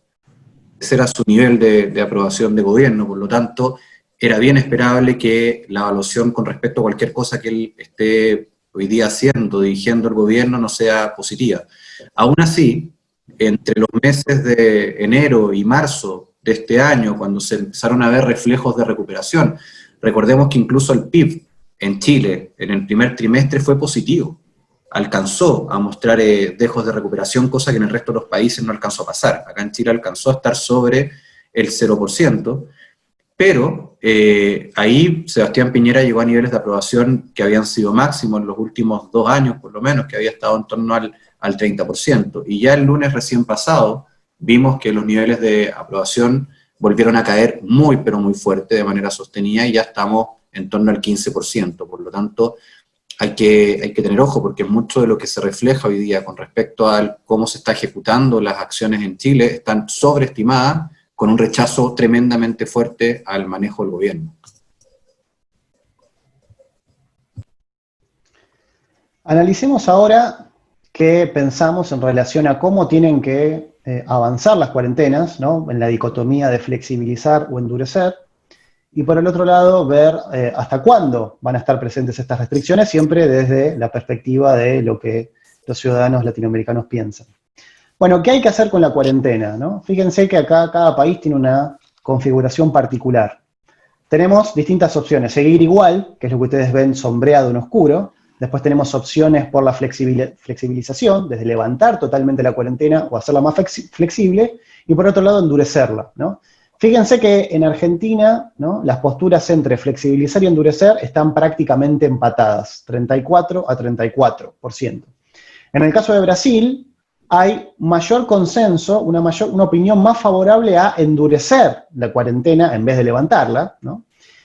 Ese era su nivel de aprobación de gobierno, por lo tanto, era bien esperable que la evaluación con respecto a cualquier cosa que él esté hoy día haciendo, dirigiendo el gobierno, no sea positiva. Aún así, entre los meses de enero y marzo de este año, cuando se empezaron a ver reflejos de recuperación, recordemos que incluso el PIB en Chile en el primer trimestre fue positivo, alcanzó a mostrar dejos de recuperación, cosa que en el resto de los países no alcanzó a pasar. Acá en Chile alcanzó a estar sobre el 0%, pero ahí Sebastián Piñera llegó a niveles de aprobación que habían sido máximos en los últimos 2 años, por lo menos, que había estado en torno al 30%. Y ya el lunes recién pasado vimos que los niveles de aprobación volvieron a caer muy, pero muy fuerte, de manera sostenida, y ya estamos en torno al 15%. Por lo tanto, hay que tener ojo, porque mucho de lo que se refleja hoy día con respecto a cómo se está ejecutando las acciones en Chile están sobreestimadas, con un rechazo tremendamente fuerte al manejo del gobierno. Analicemos ahora qué pensamos en relación a cómo tienen que avanzar las cuarentenas, ¿no?, en la dicotomía de flexibilizar o endurecer, y por el otro lado ver hasta cuándo van a estar presentes estas restricciones, siempre desde la perspectiva de lo que los ciudadanos latinoamericanos piensan. Bueno, ¿qué hay que hacer con la cuarentena, ¿no? Fíjense que acá cada país tiene una configuración particular. Tenemos distintas opciones: seguir igual, que es lo que ustedes ven sombreado en oscuro. Después tenemos opciones por la flexibilización, desde levantar totalmente la cuarentena o hacerla más flexible, y por otro lado endurecerla, ¿no? Fíjense que en Argentina, ¿no?, las posturas entre flexibilizar y endurecer están prácticamente empatadas, 34 a 34%. En el caso de Brasil, hay mayor consenso, una opinión más favorable a endurecer la cuarentena en vez de levantarla, ¿no?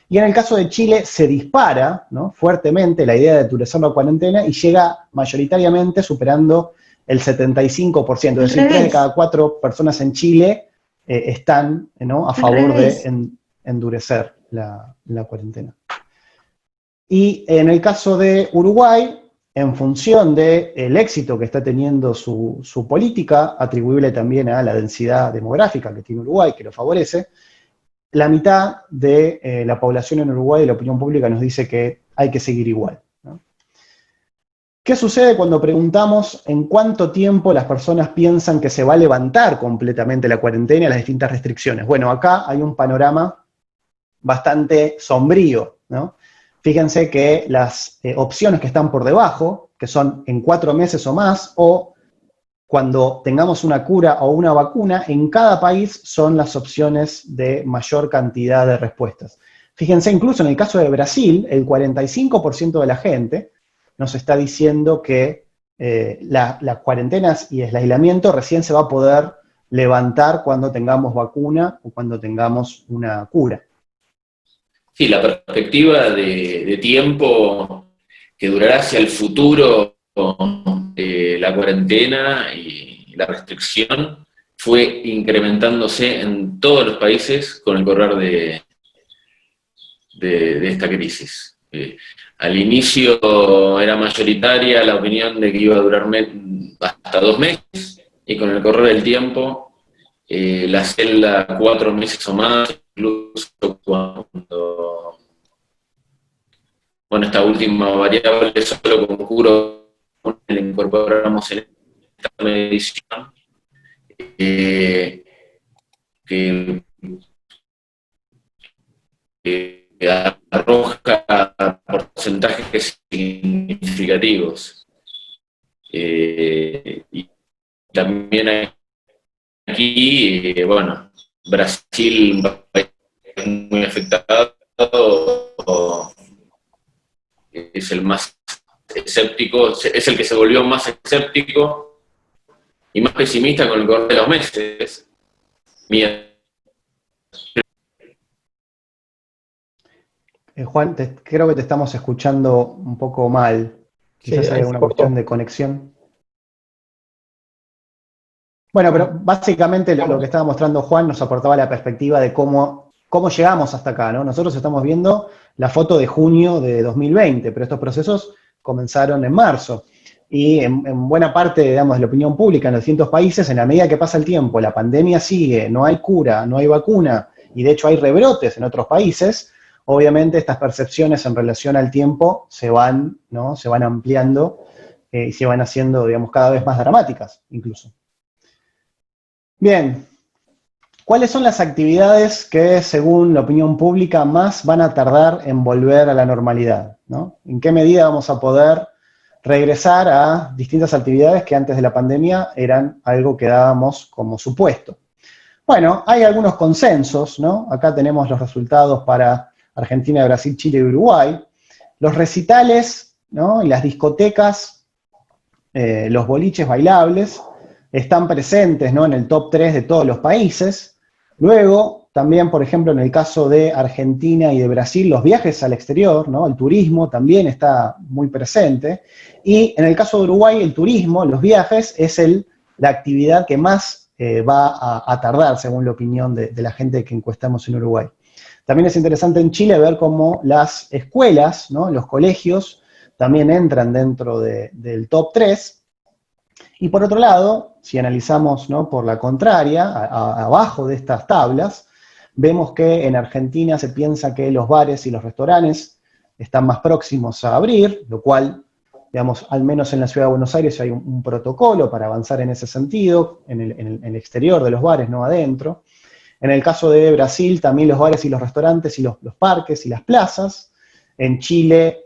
Y en el caso de Chile se dispara, ¿no?, fuertemente la idea de endurecer la cuarentena y llega mayoritariamente superando el 75%, es decir, 3 de cada 4 personas en Chile están, ¿no?, a favor de endurecer la cuarentena. Y en el caso de Uruguay, en función del éxito que está teniendo su política, atribuible también a la densidad demográfica que tiene Uruguay, que lo favorece, la mitad de la población en Uruguay y la opinión pública nos dice que hay que seguir igual, ¿no? ¿Qué sucede cuando preguntamos en cuánto tiempo las personas piensan que se va a levantar completamente la cuarentena y las distintas restricciones? Bueno, acá hay un panorama bastante sombrío, ¿no? Fíjense que las opciones que están por debajo, que son en 4 meses o más, o cuando tengamos una cura o una vacuna, en cada país son las opciones de mayor cantidad de respuestas. Fíjense, incluso en el caso de Brasil, el 45% de la gente nos está diciendo que las cuarentenas y el aislamiento recién se va a poder levantar cuando tengamos vacuna o cuando tengamos una cura. Sí, la perspectiva de tiempo que durará hacia el futuro de la cuarentena y la restricción fue incrementándose en todos los países con el correr de esta crisis. Al inicio era mayoritaria la opinión de que iba a durar hasta 2 meses, y con el correr del tiempo, la celda 4 meses o más, incluso cuando, bueno, esta última variable solo concurro la incorporamos en esta medición, que arroja porcentajes significativos. Y también aquí, bueno, Brasil, un país muy afectado, es el más escéptico, es el que se volvió más escéptico y más pesimista con el correr de los meses. Juan, creo que te estamos escuchando un poco mal. Quizás hay alguna cuestión de conexión. Bueno, pero básicamente lo que estaba mostrando Juan nos aportaba la perspectiva de cómo llegamos hasta acá, ¿no? Nosotros estamos viendo la foto de junio de 2020, pero estos procesos comenzaron en marzo. Y en buena parte, digamos, de la opinión pública en los distintos países, en la medida que pasa el tiempo, la pandemia sigue, no hay cura, no hay vacuna, y de hecho hay rebrotes en otros países, obviamente estas percepciones en relación al tiempo se van, ¿no?, se van ampliando y se van haciendo, digamos, cada vez más dramáticas, incluso. Bien, ¿cuáles son las actividades que, según la opinión pública, más van a tardar en volver a la normalidad, ¿no? ¿En qué medida vamos a poder regresar a distintas actividades que antes de la pandemia eran algo que dábamos como supuesto? Bueno, hay algunos consensos, ¿no? Acá tenemos los resultados para Argentina, Brasil, Chile y Uruguay. Los recitales, ¿no?, y las discotecas, los boliches bailables, están presentes, ¿no?, en el top 3 de todos los países. Luego, también, por ejemplo, en el caso de Argentina y de Brasil, los viajes al exterior, ¿no?, el turismo también está muy presente. Y en el caso de Uruguay, el turismo, los viajes, es la actividad que más va a tardar, según la opinión de la gente que encuestamos en Uruguay. También es interesante en Chile ver cómo las escuelas, ¿no?, los colegios, también entran dentro del top 3. Y por otro lado, si analizamos, ¿no?, por la contraria, abajo de estas tablas, vemos que en Argentina se piensa que los bares y los restaurantes están más próximos a abrir, lo cual, digamos, al menos en la ciudad de Buenos Aires hay un protocolo para avanzar en ese sentido, en el exterior de los bares, no adentro. En el caso de Brasil, también los bares y los restaurantes y los parques y las plazas. En Chile,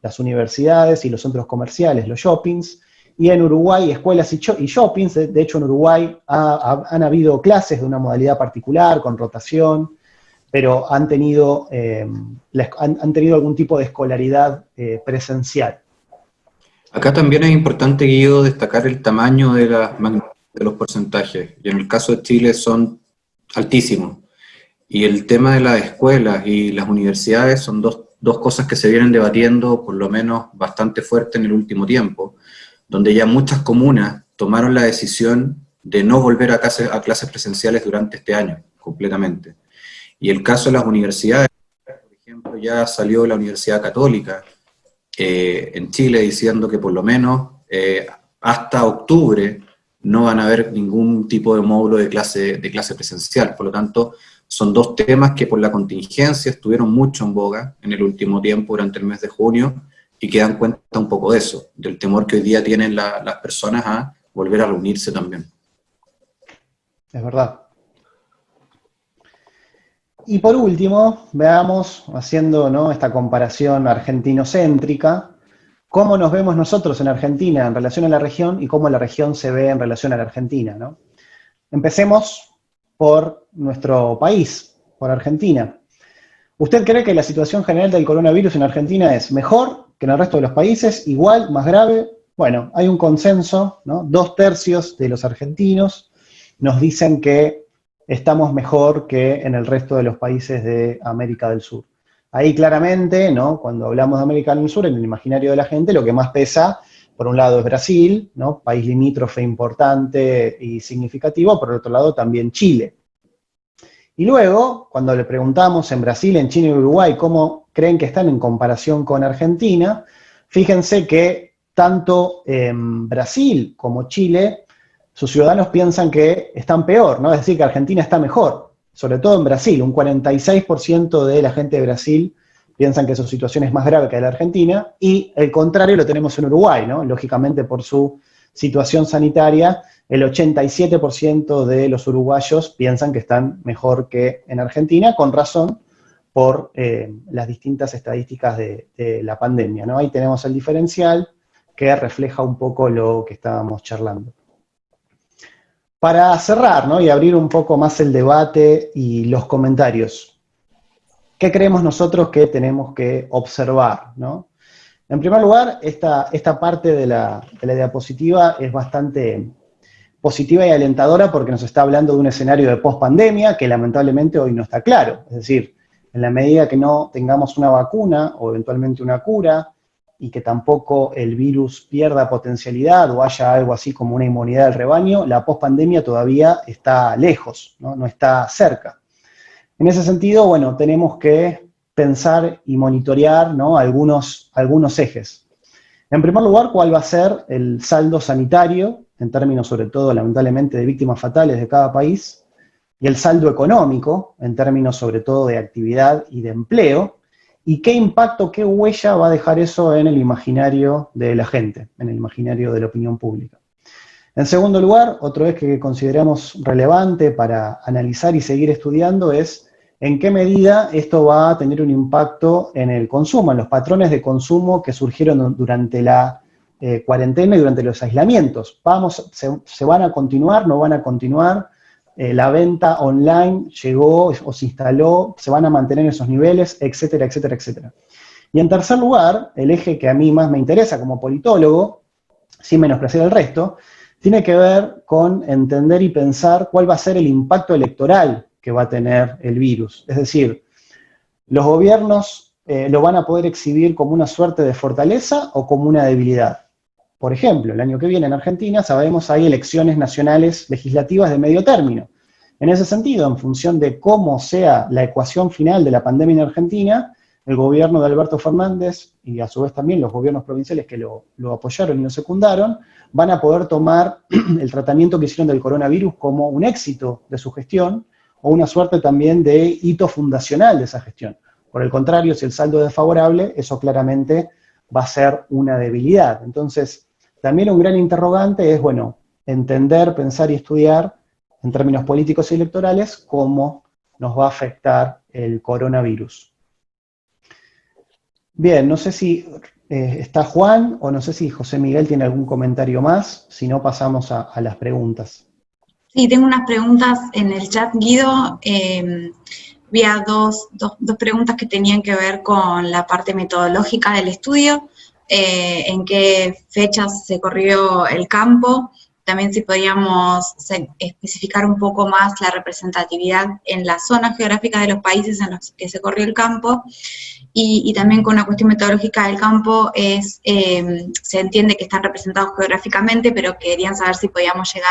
las universidades y los centros comerciales, los shoppings. y en Uruguay escuelas y shoppings. De hecho, en Uruguay han habido clases de una modalidad particular, con rotación, pero han tenido algún tipo de escolaridad presencial. Acá también es importante, Guido, destacar el tamaño de los porcentajes, y en el caso de Chile son altísimos. Y el tema de las escuelas y las universidades son dos cosas que se vienen debatiendo por lo menos bastante fuerte en el último tiempo, donde ya muchas comunas tomaron la decisión de no volver a clases presenciales durante este año, completamente. Y el caso de las universidades, por ejemplo, ya salió la Universidad Católica en Chile diciendo que por lo menos hasta octubre no van a haber ningún tipo de módulo de clase presencial. Por lo tanto, son dos temas que por la contingencia estuvieron mucho en boga en el último tiempo, durante el mes de junio, y que dan cuenta un poco de eso, del temor que hoy día tienen las personas a volver a reunirse también. Es verdad. Y por último, veamos, haciendo, ¿no?, esta comparación argentinocéntrica, cómo nos vemos nosotros en Argentina en relación a la región y cómo la región se ve en relación a la Argentina, ¿no? Empecemos por nuestro país, por Argentina. ¿Usted cree que la situación general del coronavirus en Argentina es mejor que en el resto de los países, igual, más grave? Bueno, hay un consenso, ¿no? 2/3 de los argentinos nos dicen que estamos mejor que en el resto de los países de América del Sur. Ahí claramente, ¿no?, cuando hablamos de América del Sur, en el imaginario de la gente, lo que más pesa, por un lado es Brasil, ¿no?, país limítrofe importante y significativo, por otro lado también Chile. Y luego, cuando le preguntamos en Brasil, en Chile y Uruguay cómo creen que están en comparación con Argentina, fíjense que tanto en Brasil como Chile, sus ciudadanos piensan que están peor, ¿no? Es decir, que Argentina está mejor, sobre todo en Brasil. Un 46% de la gente de Brasil piensan que su situación es más grave que la de Argentina, y el contrario lo tenemos en Uruguay, ¿no? Lógicamente, por su situación sanitaria, el 87% de los uruguayos piensan que están mejor que en Argentina, con razón, por las distintas estadísticas de la pandemia, ¿no? Ahí tenemos el diferencial que refleja un poco lo que estábamos charlando. Para cerrar, ¿no?, y abrir un poco más el debate y los comentarios, ¿qué creemos nosotros que tenemos que observar, ¿no? En primer lugar, esta parte de la diapositiva es bastante positiva y alentadora porque nos está hablando de un escenario de post-pandemia que lamentablemente hoy no está claro. Es decir, en la medida que no tengamos una vacuna o eventualmente una cura, y que tampoco el virus pierda potencialidad o haya algo así como una inmunidad del rebaño, la pospandemia todavía está lejos, ¿no? No está cerca. En ese sentido, bueno, tenemos que pensar y monitorear, ¿no?, algunos ejes. En primer lugar, ¿cuál va a ser el saldo sanitario, en términos sobre todo, lamentablemente, de víctimas fatales de cada país? Y el saldo económico, en términos sobre todo de actividad y de empleo. ¿Y qué impacto, qué huella va a dejar eso en el imaginario de la gente, en el imaginario de la opinión pública? En segundo lugar, otro eje que consideramos relevante para analizar y seguir estudiando es en qué medida esto va a tener un impacto en el consumo, en los patrones de consumo que surgieron durante la cuarentena y durante los aislamientos. ¿Se van a continuar, no van a continuar? La venta online llegó o se instaló, se van a mantener esos niveles, etcétera, etcétera, etcétera. Y en tercer lugar, el eje que a mí más me interesa como politólogo, sin menospreciar el resto, tiene que ver con entender y pensar cuál va a ser el impacto electoral que va a tener el virus. Es decir, los gobiernos lo van a poder exhibir como una suerte de fortaleza o como una debilidad. Por ejemplo, el año que viene en Argentina, sabemos, hay elecciones nacionales legislativas de medio término. En ese sentido, en función de cómo sea la ecuación final de la pandemia en Argentina, el gobierno de Alberto Fernández, y a su vez también los gobiernos provinciales que lo apoyaron y lo secundaron, van a poder tomar el tratamiento que hicieron del coronavirus como un éxito de su gestión, o una suerte también de hito fundacional de esa gestión. Por el contrario, si el saldo es desfavorable, eso claramente va a ser una debilidad. Entonces, también un gran interrogante es, bueno, entender, pensar y estudiar en términos políticos y electorales cómo nos va a afectar el coronavirus. Bien, no sé si está Juan, o no sé si José Miguel tiene algún comentario más, si no pasamos a las preguntas. Sí, tengo unas preguntas en el chat, Guido. Había dos preguntas que tenían que ver con la parte metodológica del estudio, en qué fechas se corrió el campo, también si podíamos especificar un poco más la representatividad en la zona geográfica de los países en los que se corrió el campo, y también con una cuestión metodológica del campo es, se entiende que están representados geográficamente, pero querían saber si podíamos llegar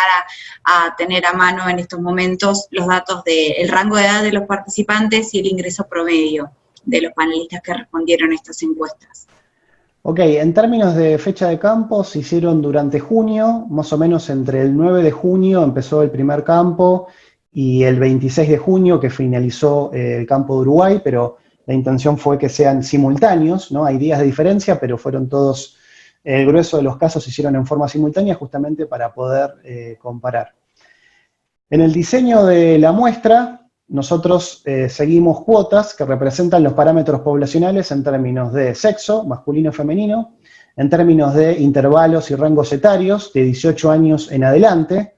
a tener a mano en estos momentos los datos del rango de edad de los participantes y el ingreso promedio de los panelistas que respondieron a estas encuestas. Ok, en términos de fecha de campo, se hicieron durante junio, más o menos entre el 9 de junio empezó el primer campo y el 26 de junio que finalizó el campo de Uruguay, pero la intención fue que sean simultáneos, ¿no? Hay días de diferencia, pero fueron todos, el grueso de los casos se hicieron en forma simultánea justamente para poder comparar. En el diseño de la muestra, nosotros seguimos cuotas que representan los parámetros poblacionales en términos de sexo, masculino y femenino, en términos de intervalos y rangos etarios, de 18 años en adelante,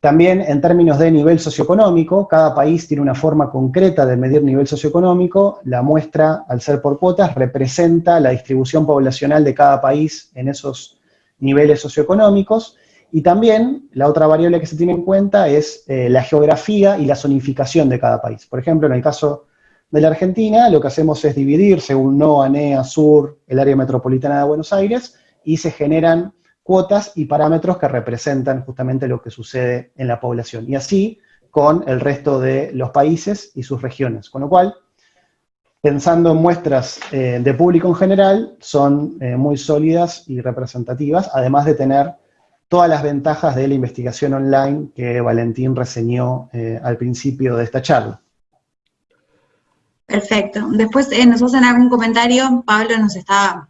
también en términos de nivel socioeconómico. Cada país tiene una forma concreta de medir nivel socioeconómico. La muestra, al ser por cuotas, representa la distribución poblacional de cada país en esos niveles socioeconómicos. Y también la otra variable que se tiene en cuenta es la geografía y la zonificación de cada país. Por ejemplo, en el caso de la Argentina, lo que hacemos es dividir según NOA, NEA, Sur, el área metropolitana de Buenos Aires, y se generan cuotas y parámetros que representan justamente lo que sucede en la población. Y así con el resto de los países y sus regiones. Con lo cual, pensando en muestras de público en general, son muy sólidas y representativas, además de tener todas las ventajas de la investigación online que Valentín reseñó al principio de esta charla. Perfecto. Después nos hacen algún comentario. Pablo nos está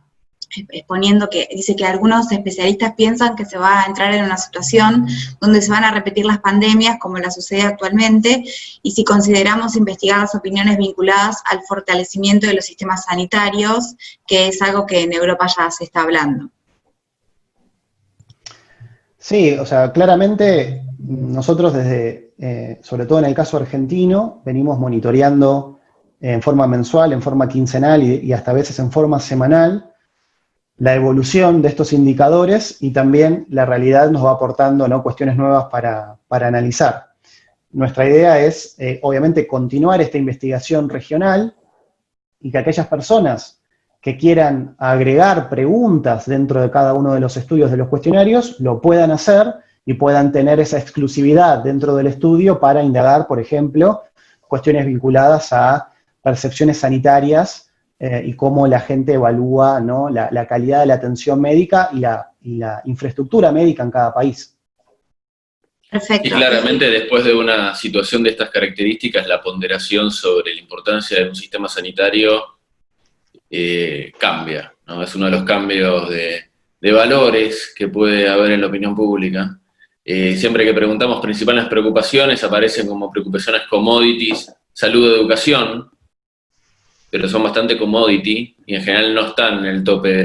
exponiendo que dice que algunos especialistas piensan que se va a entrar en una situación donde se van a repetir las pandemias como la sucede actualmente, y si consideramos investigar las opiniones vinculadas al fortalecimiento de los sistemas sanitarios, que es algo que en Europa ya se está hablando. Sí, o sea, claramente nosotros desde, sobre todo en el caso argentino, venimos monitoreando en forma mensual, en forma quincenal y hasta a veces en forma semanal la evolución de estos indicadores, y también la realidad nos va aportando, ¿no?, cuestiones nuevas para analizar. Nuestra idea es, obviamente, continuar esta investigación regional y que aquellas personas que quieran agregar preguntas dentro de cada uno de los estudios de los cuestionarios, lo puedan hacer y puedan tener esa exclusividad dentro del estudio para indagar, por ejemplo, cuestiones vinculadas a percepciones sanitarias y cómo la gente evalúa, ¿no?, la calidad de la atención médica y la infraestructura médica en cada país. Perfecto. Y claramente después de una situación de estas características, la ponderación sobre la importancia de un sistema sanitario cambia, ¿no? Es uno de los cambios de valores que puede haber en la opinión pública. Siempre que preguntamos principales preocupaciones, aparecen como preocupaciones commodities, salud o educación, pero son bastante commodity y en general no están en el tope de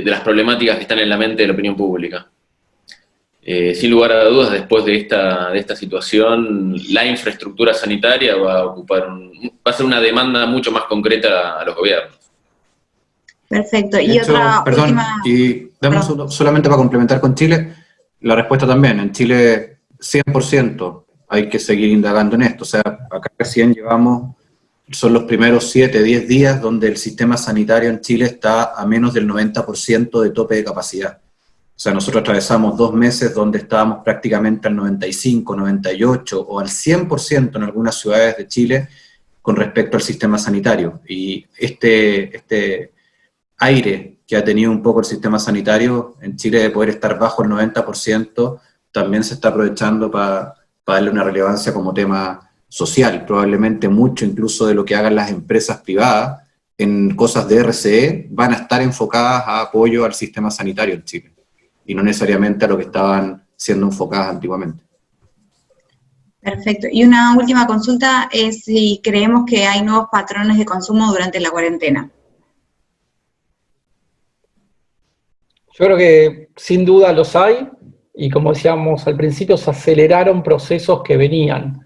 las problemáticas que están en la mente de la opinión pública. Sin lugar a dudas, después de esta situación, la infraestructura sanitaria va a ser una demanda mucho más concreta a los gobiernos. Perfecto. Y de hecho, otra perdón, última... y damos solamente para complementar con Chile, la respuesta también, en Chile 100% hay que seguir indagando en esto. O sea, acá recién son los primeros 7, 10 días donde el sistema sanitario en Chile está a menos del 90% de tope de capacidad. O sea, nosotros atravesamos 2 meses donde estábamos prácticamente al 95, 98 o al 100% en algunas ciudades de Chile con respecto al sistema sanitario. Y este aire que ha tenido un poco el sistema sanitario en Chile de poder estar bajo el 90%, también se está aprovechando para darle una relevancia como tema social. Probablemente mucho incluso de lo que hagan las empresas privadas en cosas de RCE van a estar enfocadas a apoyo al sistema sanitario en Chile, y no necesariamente a lo que estaban siendo enfocadas antiguamente. Perfecto. Y una última consulta es si creemos que hay nuevos patrones de consumo durante la cuarentena. Yo creo que sin duda los hay, y como decíamos al principio, se aceleraron procesos que venían.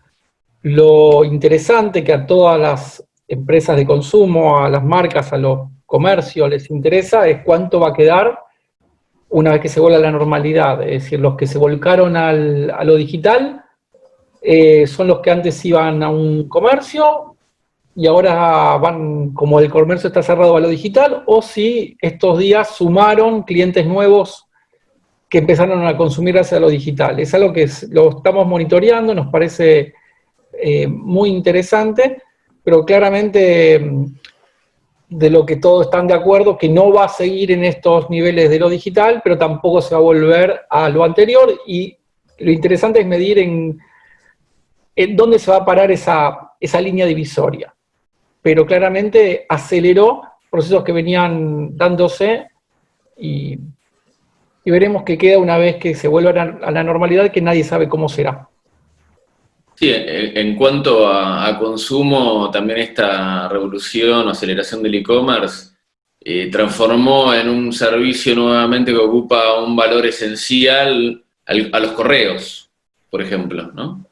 Lo interesante que a todas las empresas de consumo, a las marcas, a los comercios les interesa es cuánto va a quedar una vez que se vuelva a la normalidad. Es decir, los que se volcaron a lo digital son los que antes iban a un comercio y ahora van, como el comercio está cerrado, a lo digital, o si estos días sumaron clientes nuevos que empezaron a consumir hacia lo digital. Es algo que lo estamos monitoreando, nos parece muy interesante, pero claramente de lo que todos están de acuerdo, que no va a seguir en estos niveles de lo digital, pero tampoco se va a volver a lo anterior, y lo interesante es medir en dónde se va a parar esa línea divisoria. Pero claramente aceleró procesos que venían dándose y veremos qué queda una vez que se vuelva a la normalidad, que nadie sabe cómo será. Sí, en cuanto a consumo, también esta revolución o aceleración del e-commerce transformó en un servicio nuevamente que ocupa un valor esencial a los correos, por ejemplo, ¿no?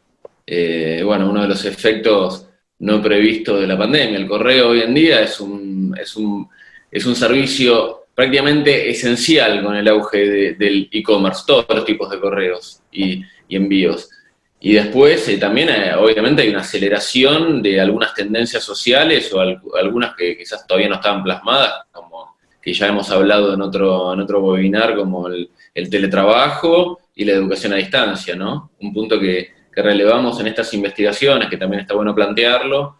Bueno, uno de los efectos no previstos de la pandemia. El correo hoy en día es un servicio prácticamente esencial con el auge del e-commerce, todos los tipos de correos y envíos. Y después también obviamente hay una aceleración de algunas tendencias sociales o algunas que quizás todavía no estaban plasmadas, como que ya hemos hablado en otro webinar, como el teletrabajo y la educación a distancia, ¿no? Un punto que relevamos en estas investigaciones, que también está bueno plantearlo,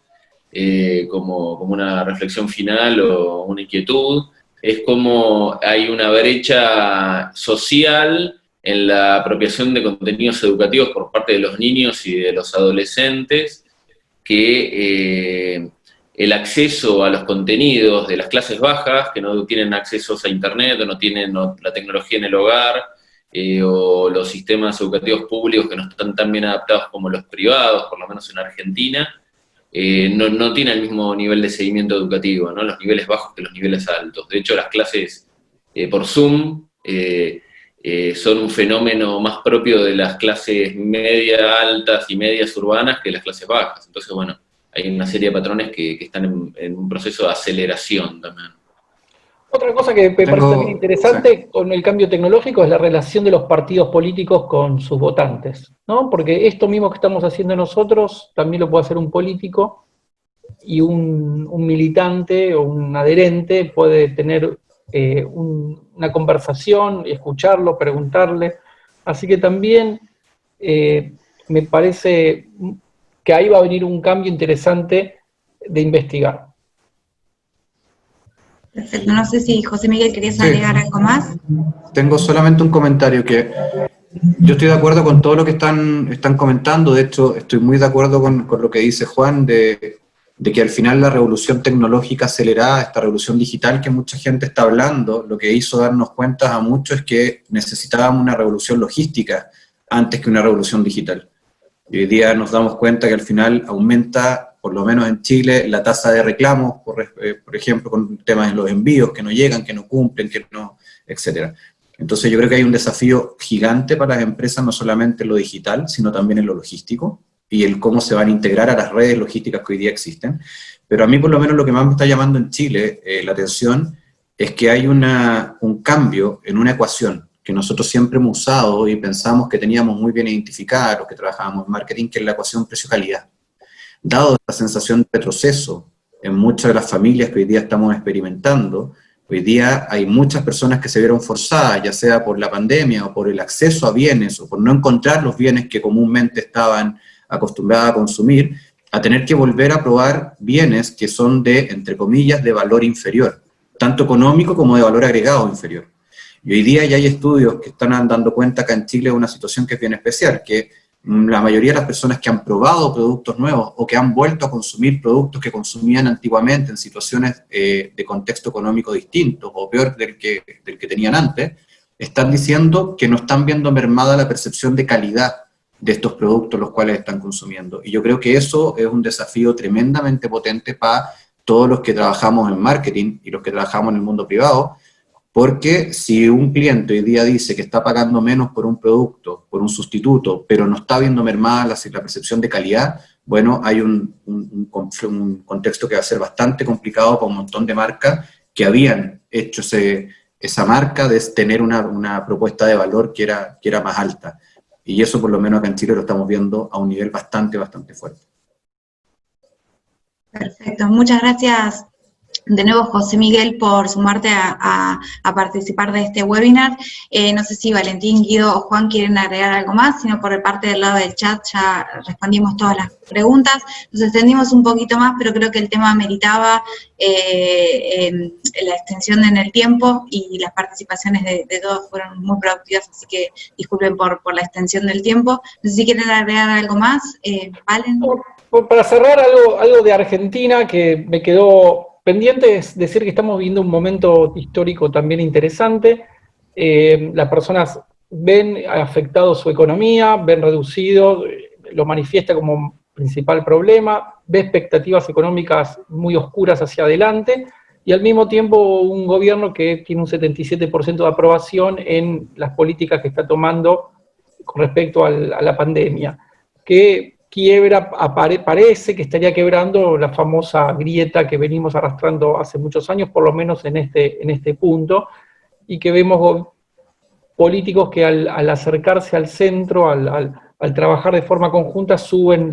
como una reflexión final o una inquietud, es como hay una brecha social en la apropiación de contenidos educativos por parte de los niños y de los adolescentes, que el acceso a los contenidos de las clases bajas, que no tienen acceso a internet o no tienen la tecnología en el hogar, o los sistemas educativos públicos que no están tan bien adaptados como los privados, por lo menos en Argentina, no tiene el mismo nivel de seguimiento educativo, ¿no? Los niveles bajos que los niveles altos. De hecho, las clases por Zoom son un fenómeno más propio de las clases medias altas y medias urbanas que las clases bajas. Entonces, bueno, hay una serie de patrones que están en un proceso de aceleración también. Otra cosa que me parece también interesante con el cambio tecnológico es la relación de los partidos políticos con sus votantes, ¿no? Porque esto mismo que estamos haciendo nosotros también lo puede hacer un político, y un militante o un adherente puede tener una conversación, escucharlo, preguntarle. Así que también me parece que ahí va a venir un cambio interesante de investigar. Perfecto, no sé si José Miguel querías agregar algo más. Tengo solamente un comentario, que yo estoy de acuerdo con todo lo que están comentando. De hecho, estoy muy de acuerdo con lo que dice Juan, de que al final la revolución tecnológica acelerada, esta revolución digital que mucha gente está hablando, lo que hizo darnos cuenta a muchos es que necesitábamos una revolución logística antes que una revolución digital. Y hoy día nos damos cuenta que al final aumenta, por lo menos en Chile, la tasa de reclamos, por ejemplo, con temas de los envíos que no llegan, que no cumplen, que no, etc. Entonces yo creo que hay un desafío gigante para las empresas, no solamente en lo digital, sino también en lo logístico, y el cómo se van a integrar a las redes logísticas que hoy día existen. Pero a mí por lo menos lo que más me está llamando en Chile la atención es que hay un cambio en una ecuación que nosotros siempre hemos usado y pensamos que teníamos muy bien identificada, los que trabajábamos en marketing, que es la ecuación precio-calidad. Dado esta sensación de retroceso en muchas de las familias que hoy día estamos experimentando, hoy día hay muchas personas que se vieron forzadas, ya sea por la pandemia o por el acceso a bienes o por no encontrar los bienes que comúnmente estaban acostumbradas a consumir, a tener que volver a probar bienes que son de, entre comillas, de valor inferior, tanto económico como de valor agregado inferior. Y hoy día ya hay estudios que están dando cuenta acá en Chile de una situación que es bien especial, que la mayoría de las personas que han probado productos nuevos o que han vuelto a consumir productos que consumían antiguamente en situaciones de contexto económico distintos o peor del que tenían antes, están diciendo que no están viendo mermada la percepción de calidad de estos productos los cuales están consumiendo. Y yo creo que eso es un desafío tremendamente potente para todos los que trabajamos en marketing y los que trabajamos en el mundo privado, Porque si un cliente hoy día dice que está pagando menos por un producto, por un sustituto, pero no está viendo mermada la percepción de calidad, bueno, hay un contexto que va a ser bastante complicado para un montón de marcas que habían hecho esa marca de tener una propuesta de valor que era más alta. Y eso por lo menos acá en Chile lo estamos viendo a un nivel bastante fuerte. Perfecto, muchas gracias de nuevo, José Miguel, por sumarte a participar de este webinar. No sé si Valentín, Guido o Juan quieren agregar algo más, sino por parte del lado del chat ya respondimos todas las preguntas. Nos extendimos un poquito más, pero creo que el tema meritaba la extensión en el tiempo y las participaciones de todos fueron muy productivas, así que disculpen por la extensión del tiempo. No sé si quieren agregar algo más, Valen. Para cerrar, algo de Argentina que me quedó pendiente es decir que estamos viviendo un momento histórico también interesante. Las personas ven afectado su economía, ven reducido, lo manifiesta como principal problema, ve expectativas económicas muy oscuras hacia adelante, y al mismo tiempo un gobierno que tiene un 77% de aprobación en las políticas que está tomando con respecto a la pandemia, que parece que estaría quebrando la famosa grieta que venimos arrastrando hace muchos años, por lo menos en este punto, y que vemos políticos que al acercarse al centro, al trabajar de forma conjunta, suben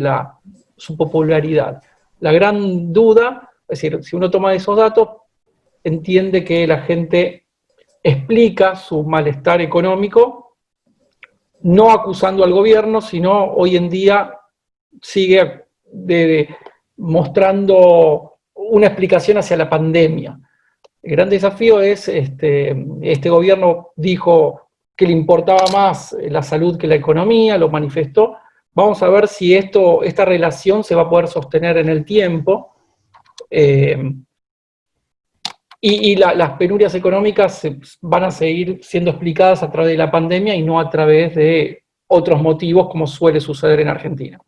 su popularidad. La gran duda, es decir, si uno toma esos datos, entiende que la gente explica su malestar económico, no acusando al gobierno, sino hoy en día sigue mostrando una explicación hacia la pandemia. El gran desafío es, este gobierno dijo que le importaba más la salud que la economía, lo manifestó. Vamos a ver si esta relación se va a poder sostener en el tiempo, y las penurias económicas van a seguir siendo explicadas a través de la pandemia y no a través de otros motivos como suele suceder en Argentina.